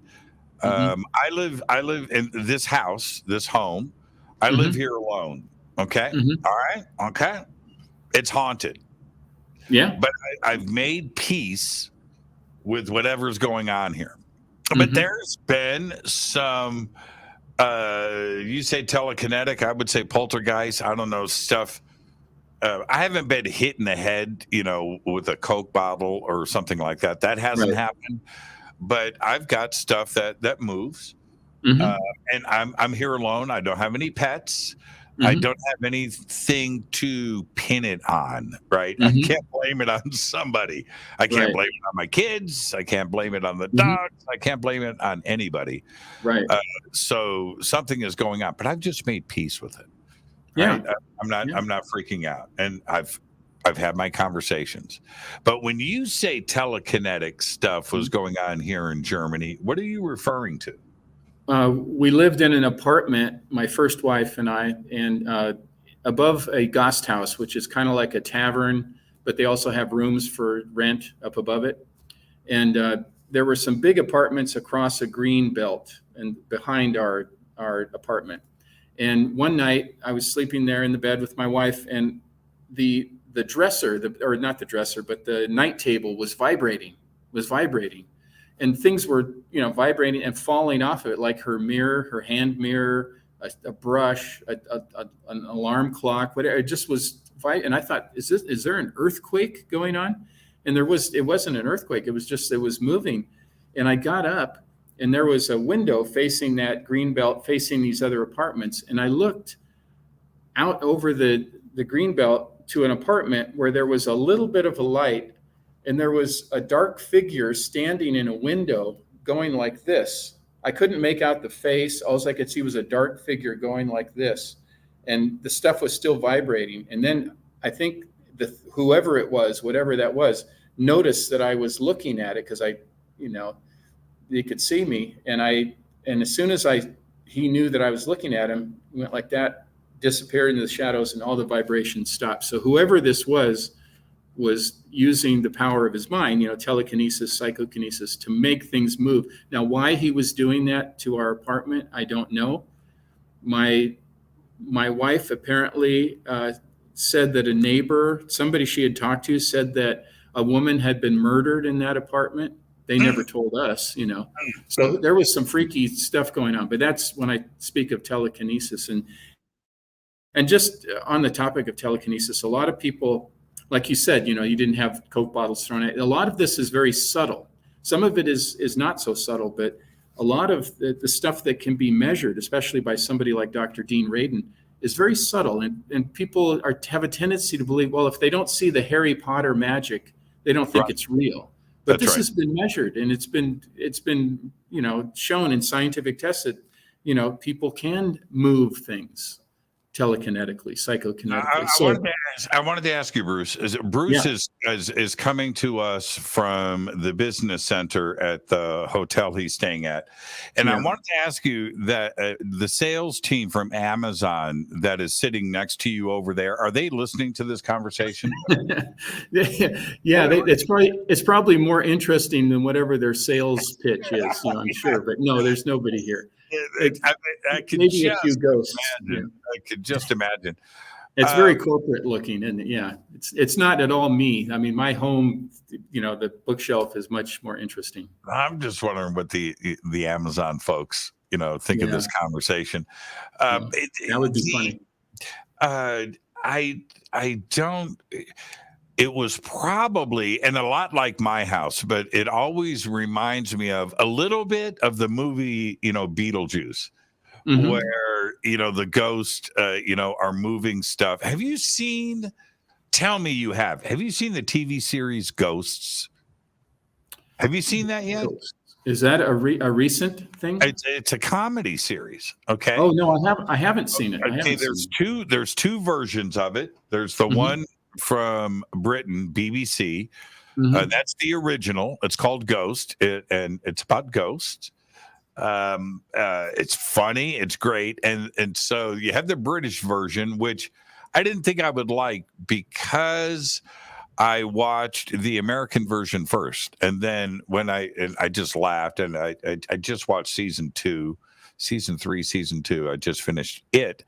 I live in this house, this home. I live here alone. Okay. All right. Okay. It's haunted. Yeah. But I've made peace with whatever's going on here. But there's been some, you say telekinetic, I would say poltergeist, I don't know, stuff. I haven't been hit in the head, with a Coke bottle or something like that. That hasn't happened. But I've got stuff that moves. And I'm here alone. I don't have any pets. I don't have anything to pin it on, right? I can't blame it on somebody. I can't blame it on my kids. I can't blame it on the dogs. I can't blame it on anybody. Right. So something is going on, but I've just made peace with it. Right? I'm not freaking out, and I've had my conversations. But when you say telekinetic stuff was going on here in Germany, what are you referring to? We lived in an apartment, my first wife and I, and above a Gasthaus, which is kind of like a tavern, but they also have rooms for rent up above it. And there were some big apartments across a green belt and behind our apartment. And one night I was sleeping there in the bed with my wife, and the dresser, or not the dresser, but the night table was vibrating. and things were, vibrating and falling off of it, like her mirror, her hand mirror, a brush, an alarm clock, whatever. It just was, and I thought, is there an earthquake going on? And it wasn't an earthquake. It was moving. And I got up, and there was a window facing that green belt, facing these other apartments. And I looked out over the green belt to an apartment where there was a little bit of a light, and there was a dark figure standing in a window going like this. I couldn't make out the face. All I could see was a dark figure going like this. And the stuff was still vibrating. And then I think whoever it was, whatever that was, noticed that I was looking at it, because they could see me. And as soon as he knew that I was looking at him, he went like that, disappeared into the shadows, and all the vibrations stopped. So whoever this was using the power of his mind, telekinesis, psychokinesis, to make things move. Now, why he was doing that to our apartment, I don't know. My wife apparently said that a neighbor, somebody she had talked to, said that a woman had been murdered in that apartment. They never told us, So there was some freaky stuff going on. But that's when I speak of telekinesis. And just on the topic of telekinesis, a lot of people, like you said, you didn't have Coke bottles thrown at. A lot of this is very subtle. Some of it is not so subtle, but a lot of the stuff that can be measured, especially by somebody like Dr. Dean Radin, is very subtle. And people have a tendency to believe, well, if they don't see the Harry Potter magic, they don't think it's real. But this has been measured, and it's been shown in scientific tests that people can move things telekinetically, psychokinetically. I wanted to ask you, Bruce. Bruce is coming to us from the business center at the hotel he's staying at, and I wanted to ask you that the sales team from Amazon that is sitting next to you over there, are they listening to this conversation? It's probably more interesting than whatever their sales pitch is. I'm sure, but no, there's nobody here. I could maybe a few ghosts. I could just imagine. It's very corporate looking, and it's not at all me. I mean, my home, the bookshelf is much more interesting. I'm just wondering what the Amazon folks, think of this conversation. That would be funny. I don't. It was probably, and a lot like my house, but it always reminds me of a little bit of the movie, Beetlejuice, where, the ghosts, are moving stuff. Have you seen, tell me you have you seen the TV series Ghosts? Have you seen that yet? Is that a recent thing? It's a comedy series. Okay. Oh, no, I haven't seen it. Okay, there's two versions of it. There's the one from Britain, BBC. That's the original. It's called Ghost, and it's about ghosts. It's funny. It's great. And so you have the British version, which I didn't think I would like because I watched the American version first. And then when I just laughed, and I just watched season 3, season 2. I just finished it.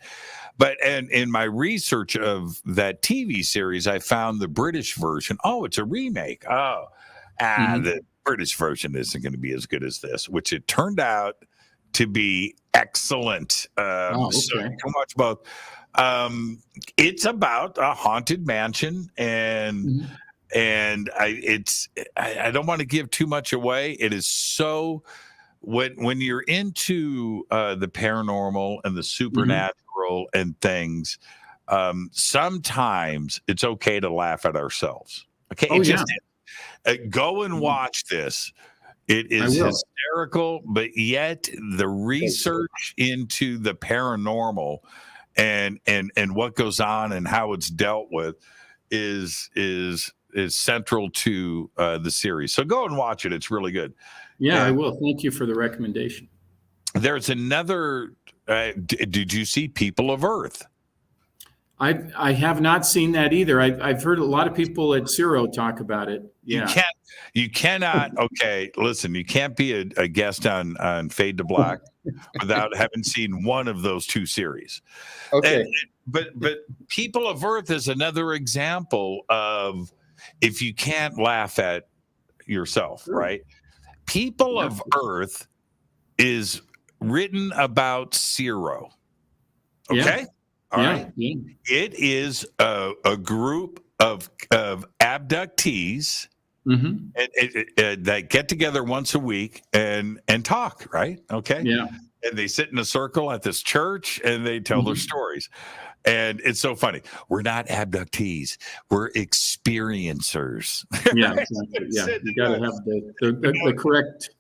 But and in my research of that TV series, I found the British version. Oh, it's a remake. The British version isn't going to be as good as this, which it turned out to be excellent. So you can watch both. It's about a haunted mansion, and I don't want to give too much away. It is so when you're into the paranormal and the supernatural and things, sometimes it's okay to laugh at ourselves. Okay, go and watch this. It is hysterical, but yet the research into the paranormal and what goes on and how it's dealt with is central to the series. So go and watch it. It's really good. Yeah, I will. Thank you for the recommendation. There's another. Did you see People of Earth? I have not seen that either. I've heard a lot of people at Zero talk about it. Yeah. You cannot. Okay, listen. You can't be a guest on Fade to Black without having seen one of those two series. Okay. But People of Earth is another example of if you can't laugh at yourself, right? People of Earth is written about Zero. Okay? All right. Yeah. It is a group of abductees that get together once a week and talk, right? Okay. Yeah. And they sit in a circle at this church and they tell their stories. And it's so funny. We're not abductees. We're experiencers. Yeah, exactly. Yeah, you got to have the correct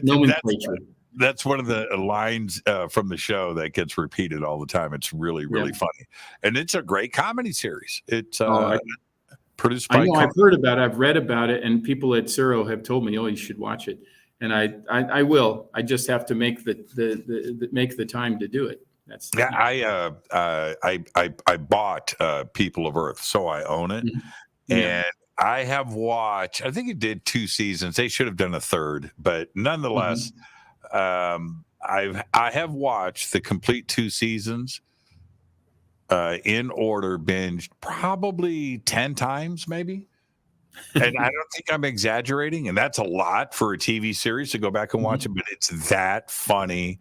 nomenclature. That's one of the lines from the show that gets repeated all the time. It's really, really funny. And it's a great comedy series. It's produced by... I've heard about it. I've read about it. And people at Zero have told me, oh, you should watch it. And I will. I just have to make the time to do it. I bought People of Earth, so I own it. And I have watched, I think it did 2 seasons. They should have done a third, but nonetheless... I have watched the complete 2 seasons in order, binged probably 10 times, maybe. And I don't think I'm exaggerating. And that's a lot for a TV series to go back and watch it, but it's that funny.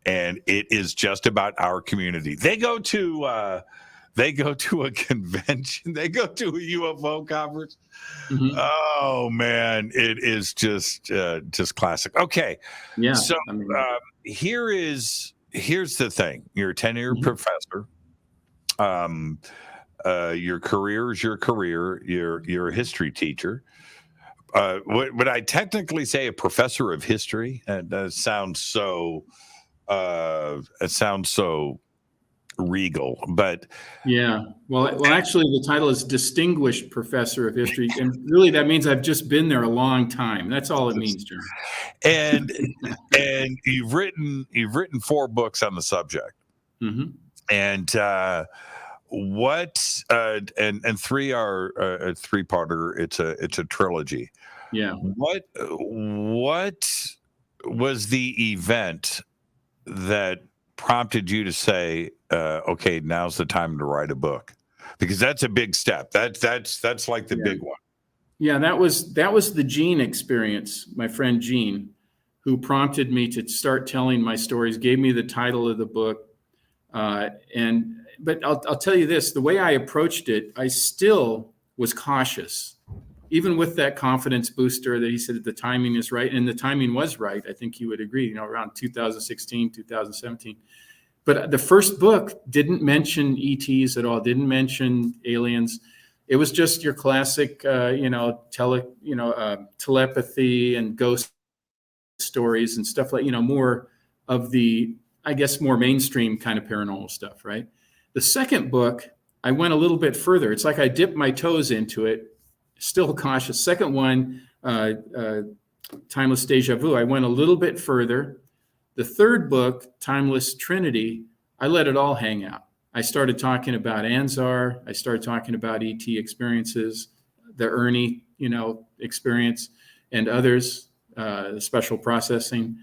And it is just about our community. They go to a convention. They go to a UFO conference. Oh man, it is just classic. Okay, yeah. So here's the thing. You're a tenured professor. Your career is your career. You're a history teacher. Would I technically say a professor of history? That sounds so. It sounds so regal, but well actually the title is Distinguished Professor of History, and really that means I've just been there a long time. That's all it means, Jeremy. And you've written 4 books on the subject, and what and 3 are a 3-parter. It's a trilogy. What was the event that prompted you to say, okay, now's the time to write a book? Because that's a big step. That's like the big one. Yeah, that was the Gene experience. My friend Gene, who prompted me to start telling my stories, gave me the title of the book. But I'll tell you this: the way I approached it, I still was cautious, even with that confidence booster that he said the timing is right, and the timing was right. I think you would agree. Around 2016, 2017. But the first book didn't mention ETs at all, didn't mention aliens. It was just your classic, telepathy and ghost stories and stuff like, more of the, I guess, more mainstream kind of paranormal stuff, right? The second book, I went a little bit further. It's like I dipped my toes into it, still cautious. Second one, Timeless Deja Vu, I went a little bit further. The third book, Timeless Trinity, I let it all hang out. I started talking about Ansar. I started talking about ET experiences, the Ernie, experience, and others, special processing.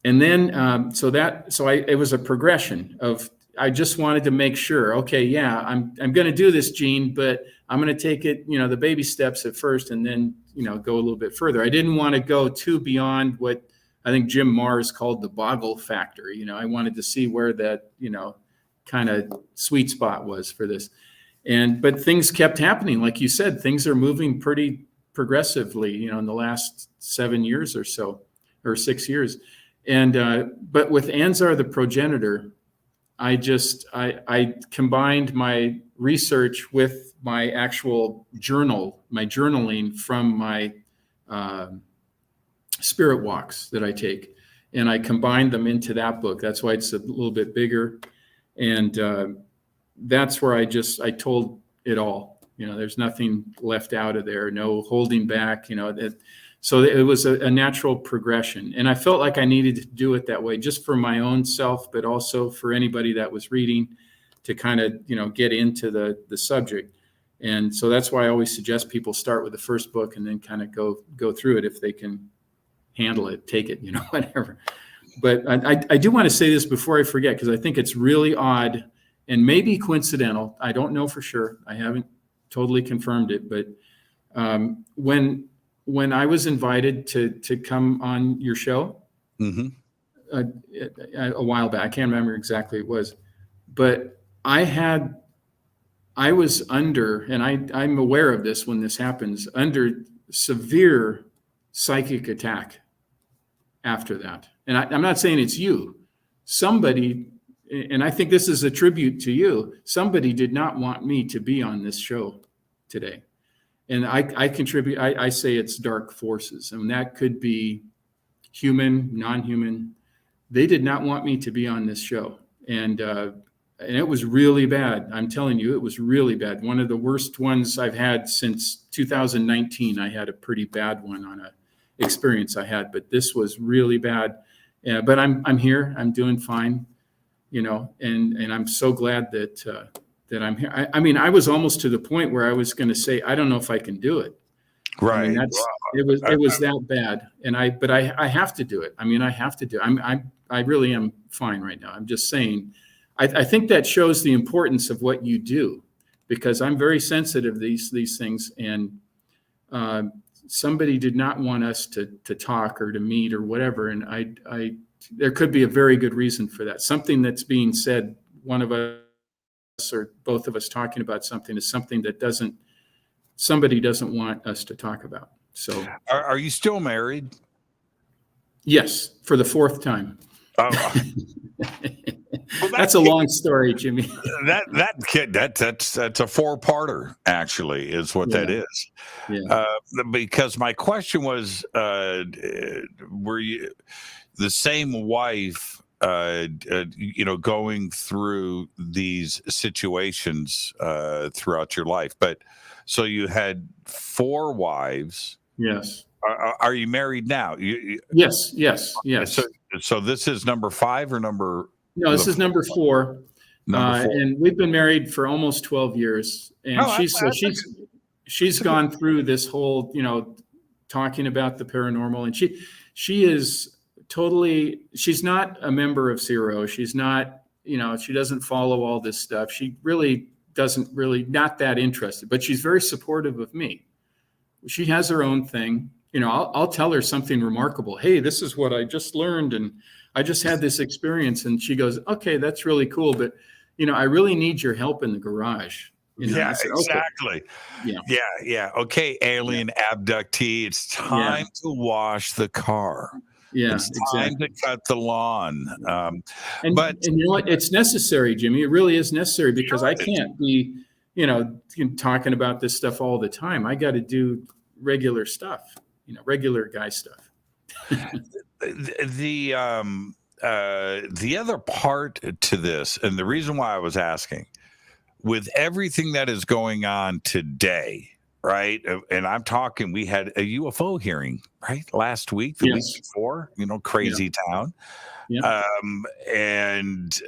And then, it was a progression of, I just wanted to make sure, okay, yeah, I'm going to do this, Gene, but I'm going to take it, the baby steps at first, and then, go a little bit further. I didn't want to go too beyond what I think Jim Mars called the boggle factor. I wanted to see where that, kind of sweet spot was for this. But things kept happening. Like you said, things are moving pretty progressively, in the last 7 years or so, or 6 years. But with Anzar the Progenitor, I combined my research with my actual journaling from my spirit walks that I take, and I combined them into that book. That's why it's a little bit bigger, and that's where I told it all. There's nothing left out of there, no holding back. So it was a natural progression, and I felt like I needed to do it that way, just for my own self, but also for anybody that was reading to kind of get into the subject. And so that's why I always suggest people start with the first book and then kind of go through it if they can handle it, take it, whatever. But I do want to say this before I forget, because I think it's really odd and maybe coincidental. I don't know for sure. I haven't totally confirmed it, but when when I was invited to come on your show a while back, I can't remember exactly what it was, but I was under, and I'm aware of this when this happens, under severe psychic attack after that. And I'm not saying it's you. Somebody, and I think this is a tribute to you, somebody did not want me to be on this show today. And I contribute, I say it's dark forces, and that could be human, non-human. They did not want me to be on this show. And it was really bad. I'm telling you, it was really bad. One of the worst ones I've had since 2019. I had a pretty bad one on a experience I had, but this was really bad. But I'm here. I'm doing fine, and I'm so glad that I'm here. I mean, I was almost to the point where I was going to say, I don't know if I can do it. Right. I mean, it was that bad. But I have to do it. I mean, I have to do it. I really am fine right now. I'm just saying, I think that shows the importance of what you do, because I'm very sensitive to these things. And somebody did not want us to talk or to meet or whatever. And there could be a very good reason for that. Something that's being said, one of us or both of us talking about something, is something that somebody doesn't want us to talk about. So are you still married? Yes, for the fourth time. Oh. Well, that's a long story, Jimmy. That's a four-parter, actually, is what that is. Yeah. Because my question was, were you the same wife, going through these situations throughout your life? But so you had four wives. Yes. Are you married now? Yes. So this is number 5 or number? No, this is number 4. And we've been married for almost 12 years. And she's gone through this whole, talking about the paranormal. And she is totally, she's not a member of CIRO. She's not, she doesn't follow all this stuff. She really not that interested, but she's very supportive of me. She has her own thing. I'll tell her something remarkable. Hey, this is what I just learned, and I just had this experience. And she goes, okay, that's really cool, but I really need your help in the garage. Yeah, said, exactly. Okay. Yeah. Okay, alien abductee, it's time to wash the car. Yeah, it's time to cut the lawn. But you know what? It's necessary, Jimmy. It really is necessary, because I can't be, talking about this stuff all the time. I got to do regular stuff, regular guy stuff. The other part to this, and the reason why I was asking, with everything that is going on today, right? And I'm talking, we had a UFO hearing, right? Last week, the week before, crazy town. Yeah. And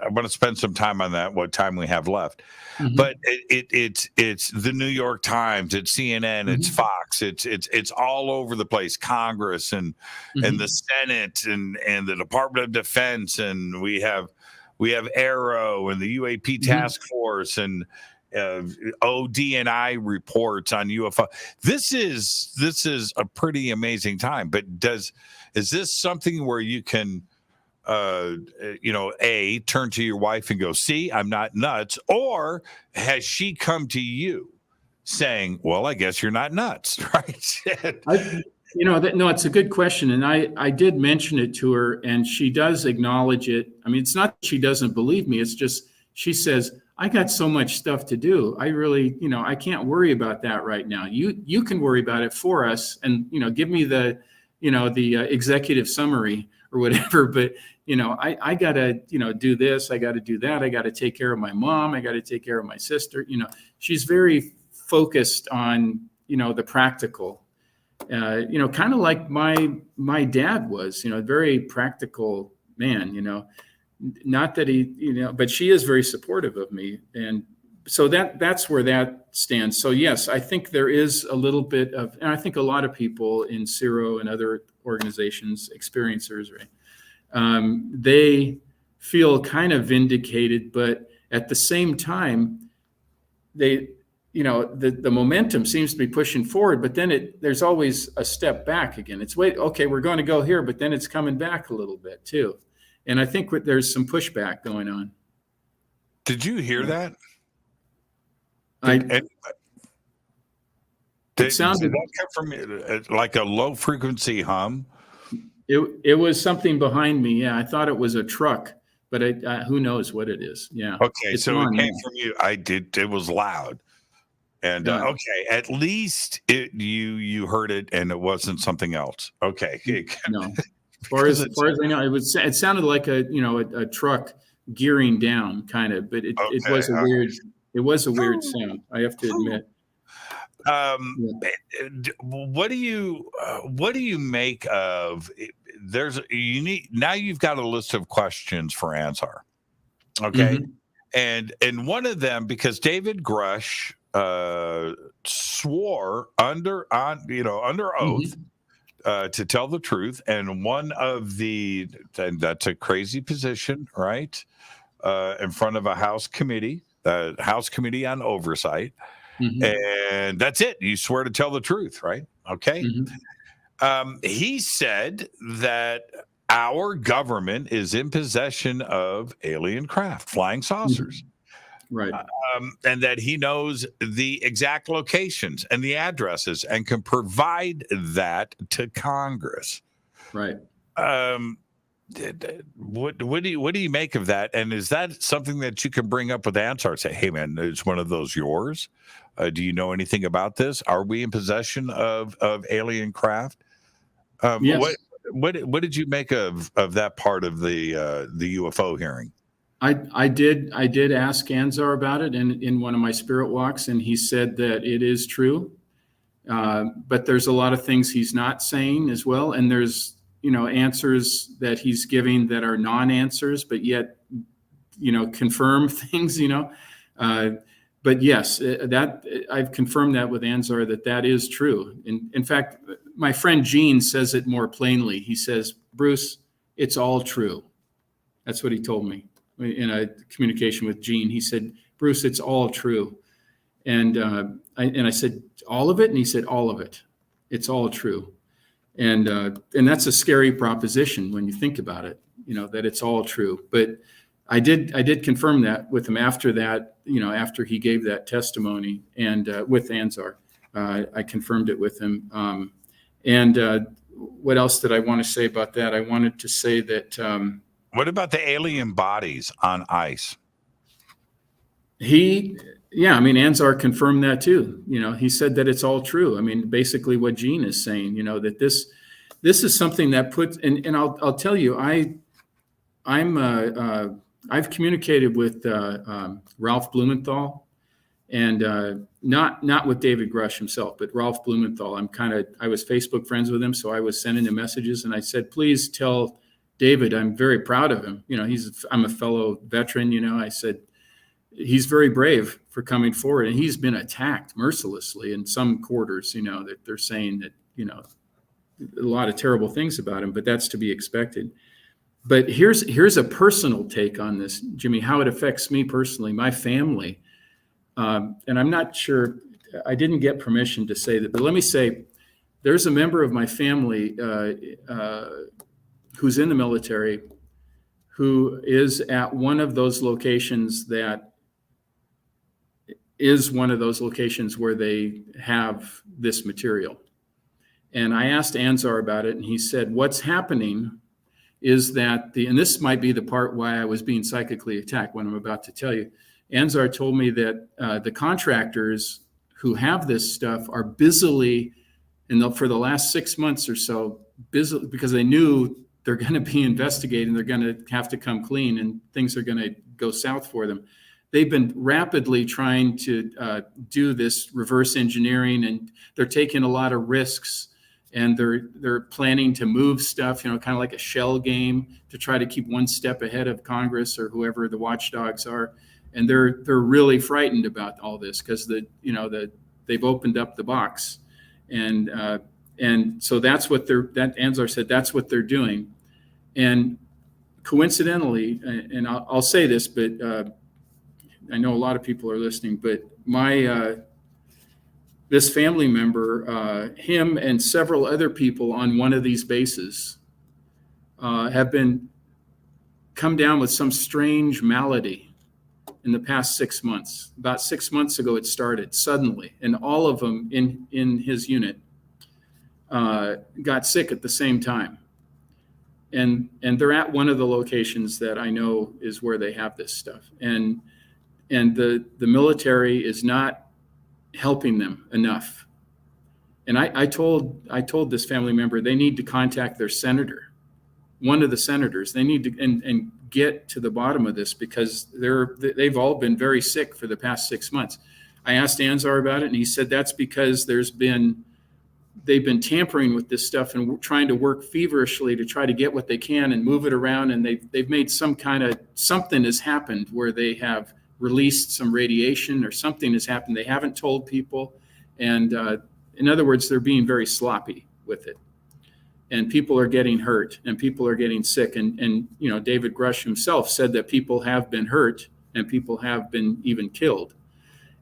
I want to spend some time on that, what time we have left. Mm-hmm. But it's the New York Times, it's CNN, it's Fox, it's all over the place. Congress and the Senate and the Department of Defense, and we have Arrow and the UAP task force and ODNI reports on UFO. This is a pretty amazing time. But is this something where you can turn to your wife and go, see, I'm not nuts? Or has she come to you saying, well, I guess you're not nuts, right? No, it's a good question. And I did mention it to her, and she does acknowledge it. I mean, it's not that she doesn't believe me. It's just, she says, I got so much stuff to do. I really, I can't worry about that right now. You can worry about it for us, and, give me the executive summary or whatever. But, I got to, do this. I got to do that. I got to take care of my mom. I got to take care of my sister. She's very focused on, the practical, kind of like my dad was, very practical man, not that he, but she is very supportive of me. And so that's where that stands. So yes, I think there is a little bit of, and I think a lot of people in CIRO and other organizations, experiencers, right? They feel kind of vindicated, but at the same time, the momentum seems to be pushing forward, but then there's always a step back again. It's okay, we're going to go here, but then it's coming back a little bit too. And I think there's some pushback going on. Did you hear that? It sounded did that come from like a low frequency hum? It was something behind me. Yeah, I thought it was a truck, but who knows what it is? Yeah. Okay, so it came from you. It was loud, and okay, at least you heard it, and it wasn't something else. Okay. No, as far as I know, it sounded like a truck gearing down, kind of, but it was a weird. It was a weird sound, I have to admit. What do you make of? Now you've got a list of questions for Ansar. Okay, and one of them, because David Grush swore under oath to tell the truth, and and that's a crazy position, right? In front of a House committee, the House Committee on Oversight. And that's it. You swear to tell the truth, right? Okay. He said that our government is in possession of alien craft, flying saucers. Right. And that he knows the exact locations and the addresses and can provide that to Congress. Right. What do you make of that? And is that something that you can bring up with Ansar? Say, hey man, is one of those yours? Do you know anything about this? Are we in possession of alien craft? Yes. What did you make of that part of the UFO hearing? I did ask Anzar about it in one of my spirit walks, and he said that it is true. But there's a lot of things he's not saying as well, and there's answers that he's giving that are non-answers, but yet confirm things. But yes, that I've confirmed that with Ansar that is true. In fact, my friend Gene says it more plainly. He says, Bruce, it's all true. That's what he told me in a communication with Gene. He said, Bruce, it's all true. And I said, all of it? And he said, all of it. It's all true. And that's a scary proposition when you think about it, that it's all true. But I did confirm that with him after that, after he gave that testimony, and with Ansar, I confirmed it with him. And what else did I want to say about that? I wanted to say that. What about the alien bodies on ice? Ansar confirmed that too. He said that it's all true. I mean, basically what Gene is saying, that this is something that puts, and I'll tell you, I've communicated with Ralph Blumenthal, and not with David Grush himself, but Ralph Blumenthal. I was Facebook friends with him, so I was sending him messages, and I said, please tell David I'm very proud of him. I'm a fellow veteran. I said he's very brave for coming forward, and he's been attacked mercilessly in some quarters. That they're saying that a lot of terrible things about him, but that's to be expected. But here's a personal take on this, Jimmy, how it affects me personally, my family. And I'm not sure, I didn't get permission to say that, but let me say, there's a member of my family who's in the military who is at one of those locations that is one of those locations where they have this material. And I asked Ansar about it, and he said, what's happening is that and this might be the part why I was being psychically attacked, when I'm about to tell you. Ansar told me that the contractors who have this stuff are busily, for the last 6 months or so, busy because they knew they're going to be investigating, they're going to have to come clean, and things are going to go south for them. They've been rapidly trying to do this reverse engineering, and they're taking a lot of risks. And they're planning to move stuff, kind of like a shell game, to try to keep one step ahead of Congress or whoever the watchdogs are. And they're really frightened about all this because they've opened up the box, and so that's what Ansar said, that's what they're doing. And coincidentally, and I'll say this, but I know a lot of people are listening, but my this family member, him and several other people on one of these bases have been come down with some strange malady in the past 6 months. About 6 months ago, it started suddenly, and all of them in his unit got sick at the same time. And they're at one of the locations that I know is where they have this stuff. And the military is not helping them enough. And I told this family member they need to contact their senator, one of the senators. They need to and get to the bottom of this, because they've all been very sick for the past 6 months. I asked Ansar about it, and he said that's because they've been tampering with this stuff and trying to work feverishly to try to get what they can and move it around. And they've made something has happened where they have released some radiation, or something has happened. They haven't told people. And in other words, they're being very sloppy with it. And people are getting hurt, and people are getting sick. And David Grush himself said that people have been hurt, and people have been even killed.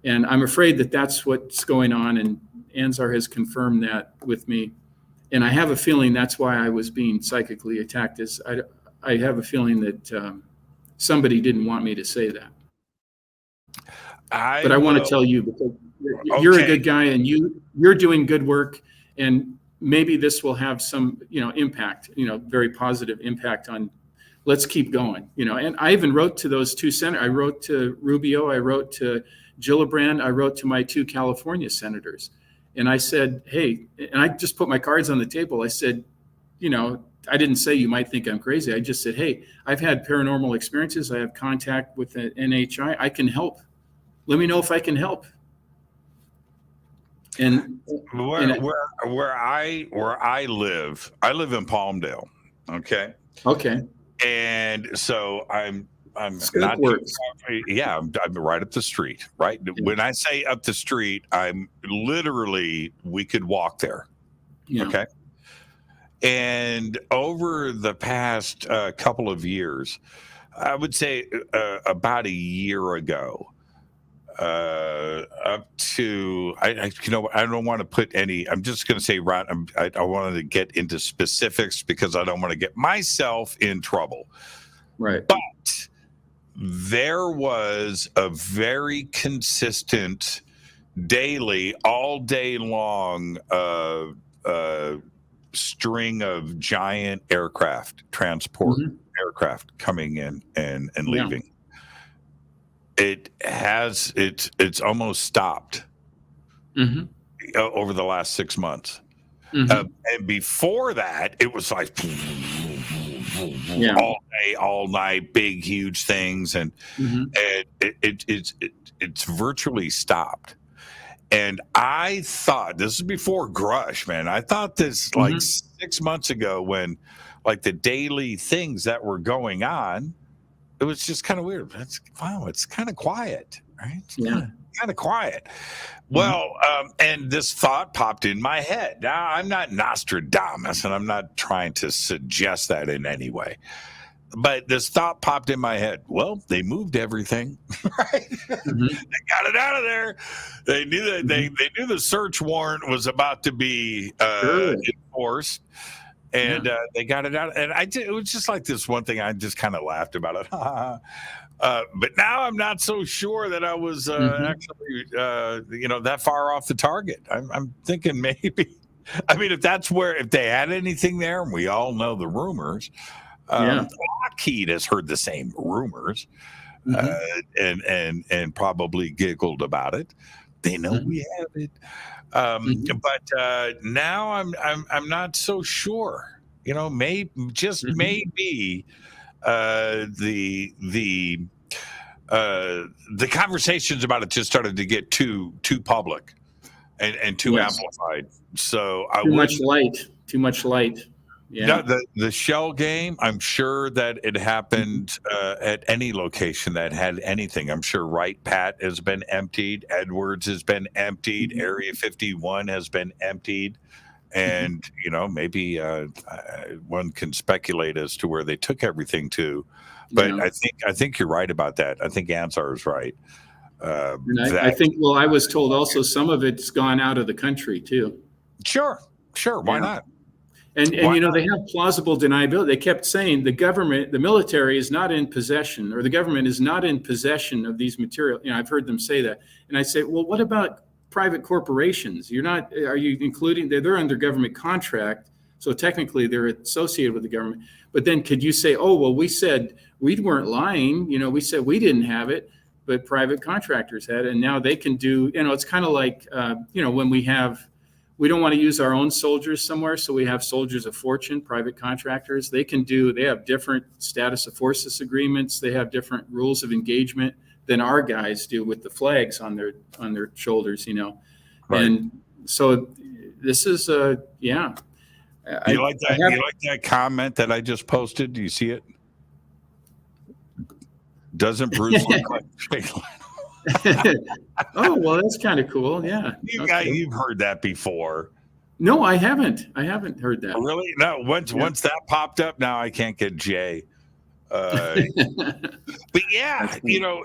And I'm afraid that that's what's going on. And Ansar has confirmed that with me. And I have a feeling that's why I was being psychically attacked. I have a feeling that somebody didn't want me to say that. But I want to tell you, because you're a good guy, and you're doing good work, and maybe this will have some, impact, very positive impact on, let's keep going, And I even wrote to those two senators. I wrote to Rubio, I wrote to Gillibrand, I wrote to my two California senators. And I said, hey, and I just put my cards on the table. I said, I didn't say you might think I'm crazy. I just said, hey, I've had paranormal experiences. I have contact with the NHI. I can help. Let me know if I can help. And where I live in Palmdale. Okay. And so I'm not. I'm right up the street. Right. Yeah. When I say up the street, I'm literally, we could walk there. Yeah. Okay. And over the past couple of years, I would say about a year ago, up to I don't want to put any. I'm just going to say I wanted to get into specifics because I don't want to get myself in trouble. Right. But there was a very consistent, daily, all day long string of giant aircraft, transport aircraft coming in and leaving. It's almost stopped over the last 6 months. And before that, it was like all day, all night, big, huge things. And it's virtually stopped. And I thought, this is before Grush, man. I thought this like 6 months ago, when like the daily things that were going on, it was just kind of weird. It's kind of quiet, right? Kind of quiet. Well, and this thought popped in my head. Now, I'm not Nostradamus, and I'm not trying to suggest that in any way. But this thought popped in my head. Well, they moved everything, right? They got it out of there. They knew that they knew the search warrant was about to be enforced. And they got it out. And it was just like this one thing. I just kind of laughed about it. But now I'm not so sure that I was actually, that far off the target. I'm thinking maybe, I mean, if they had anything there, and we all know the rumors, Lockheed has heard the same rumors and probably giggled about it. They know we have it. But now I'm not so sure. Maybe the conversations about it just started to get too public and too amplified. So too much light. Yeah. The shell game, I'm sure that it happened at any location that had anything. I'm sure Wright Pat has been emptied. Edwards has been emptied. Area 51 has been emptied. And, maybe one can speculate as to where they took everything to. But I think you're right about that. I think Ansar is right. And I think, well, I was told also some of it's gone out of the country too. Sure. Why not? And you know, they have plausible deniability. They kept saying the military is not in possession, or the government is not in possession of these material. You know, I've heard them say that. And I say, well, what about private corporations? Are you including, they're under government contract. So technically they're associated with the government. But then could you say, oh, well, we said we weren't lying. You know, we said we didn't have it, but private contractors had it. And now they can do, you know, it's kind of like, you know, when we don't want to use our own soldiers somewhere. So we have soldiers of fortune, private contractors. They have different status of forces agreements. They have different rules of engagement than our guys do with the flags on their shoulders, you know. Right. And so this is yeah. You like that comment that I just posted? Do you see it? Doesn't Bruce look like Jay Leno? Oh, well, that's kind of cool. Yeah. You've heard that before. No, I haven't. I haven't heard that. Really? No. Once that popped up, now I can't get Jay. But yeah, you know,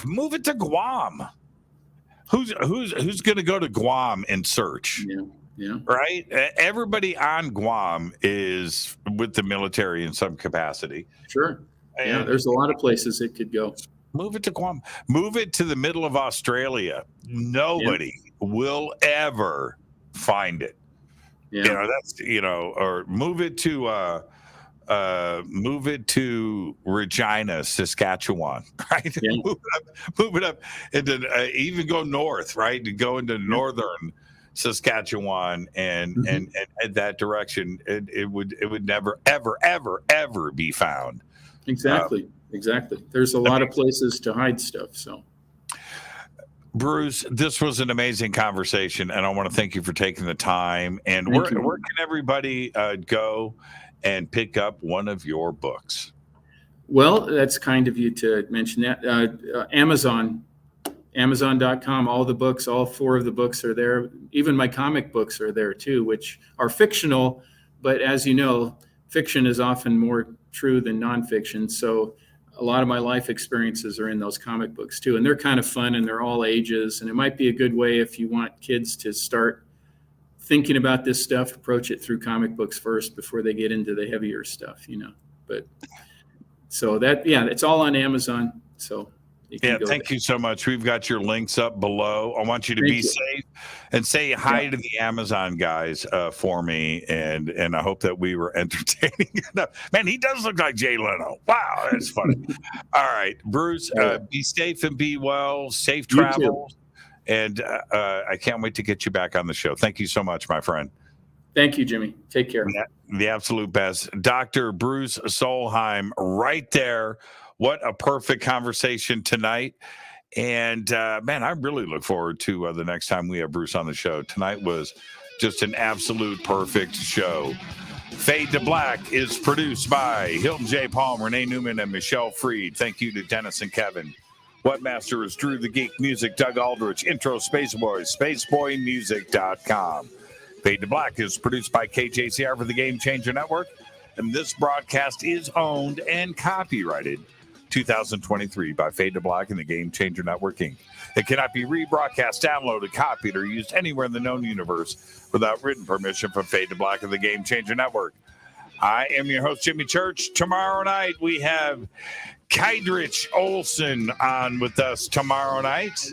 move it to Guam. Who's going to go to Guam and search? Yeah. Right. Everybody on Guam is with the military in some capacity. Sure. Yeah. There's a lot of places it could go. Move it to Guam. Move it to the middle of Australia. Nobody will ever find it. Yeah. You know, that's, you know, or move it to Regina, Saskatchewan, right? Yeah. move it up into even go north, right? To go into northern Saskatchewan and head that direction. It would never ever be found. Exactly. There's a lot of places to hide stuff. So, Bruce, this was an amazing conversation, and I want to thank you for taking the time. And where can everybody go and pick up one of your books? Well, that's kind of you to mention that. Amazon.com, all the books, all 4 of the books are there. Even my comic books are there too, which are fictional. But as you know, fiction is often more true than nonfiction. So a lot of my life experiences are in those comic books too. And they're kind of fun, and they're all ages. And it might be a good way if you want kids to start thinking about this stuff, approach it through comic books first before they get into the heavier stuff, you know. But so that, yeah, it's all on Amazon. So thank you so much. We've got your links up below. I want you to be safe and say hi to the Amazon guys for me. And I hope that we were entertaining enough. Man, he does look like Jay Leno. Wow, that's funny. All right, Bruce, be safe and be well. Safe travels. And I can't wait to get you back on the show. Thank you so much, my friend. Thank you, Jimmy. Take care. The absolute best. Dr. Bruce Solheim right there. What a perfect conversation tonight. And, man, I really look forward to the next time we have Bruce on the show. Tonight was just an absolute perfect show. Fade to Black is produced by Hilton J. Palm, Renee Newman, and Michelle Freed. Thank you to Dennis and Kevin. Webmaster is Drew the Geek. Music, Doug Aldrich. Intro, Spaceboys, spaceboymusic.com. Fade to Black is produced by KJCR for the Game Changer Network. And this broadcast is owned and copyrighted 2023 by Fade to Black and the Game Changer Network, Inc. It cannot be rebroadcast, downloaded, copied, or used anywhere in the known universe without written permission from Fade to Black and the Game Changer Network. I am your host, Jimmy Church. Tomorrow night, we have Kydrich Olson on with us tomorrow night.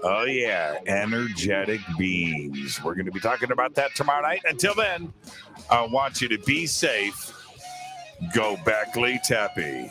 Oh, yeah, energetic beings. We're going to be talking about that tomorrow night. Until then, I want you to be safe. Go Beckley Teppy.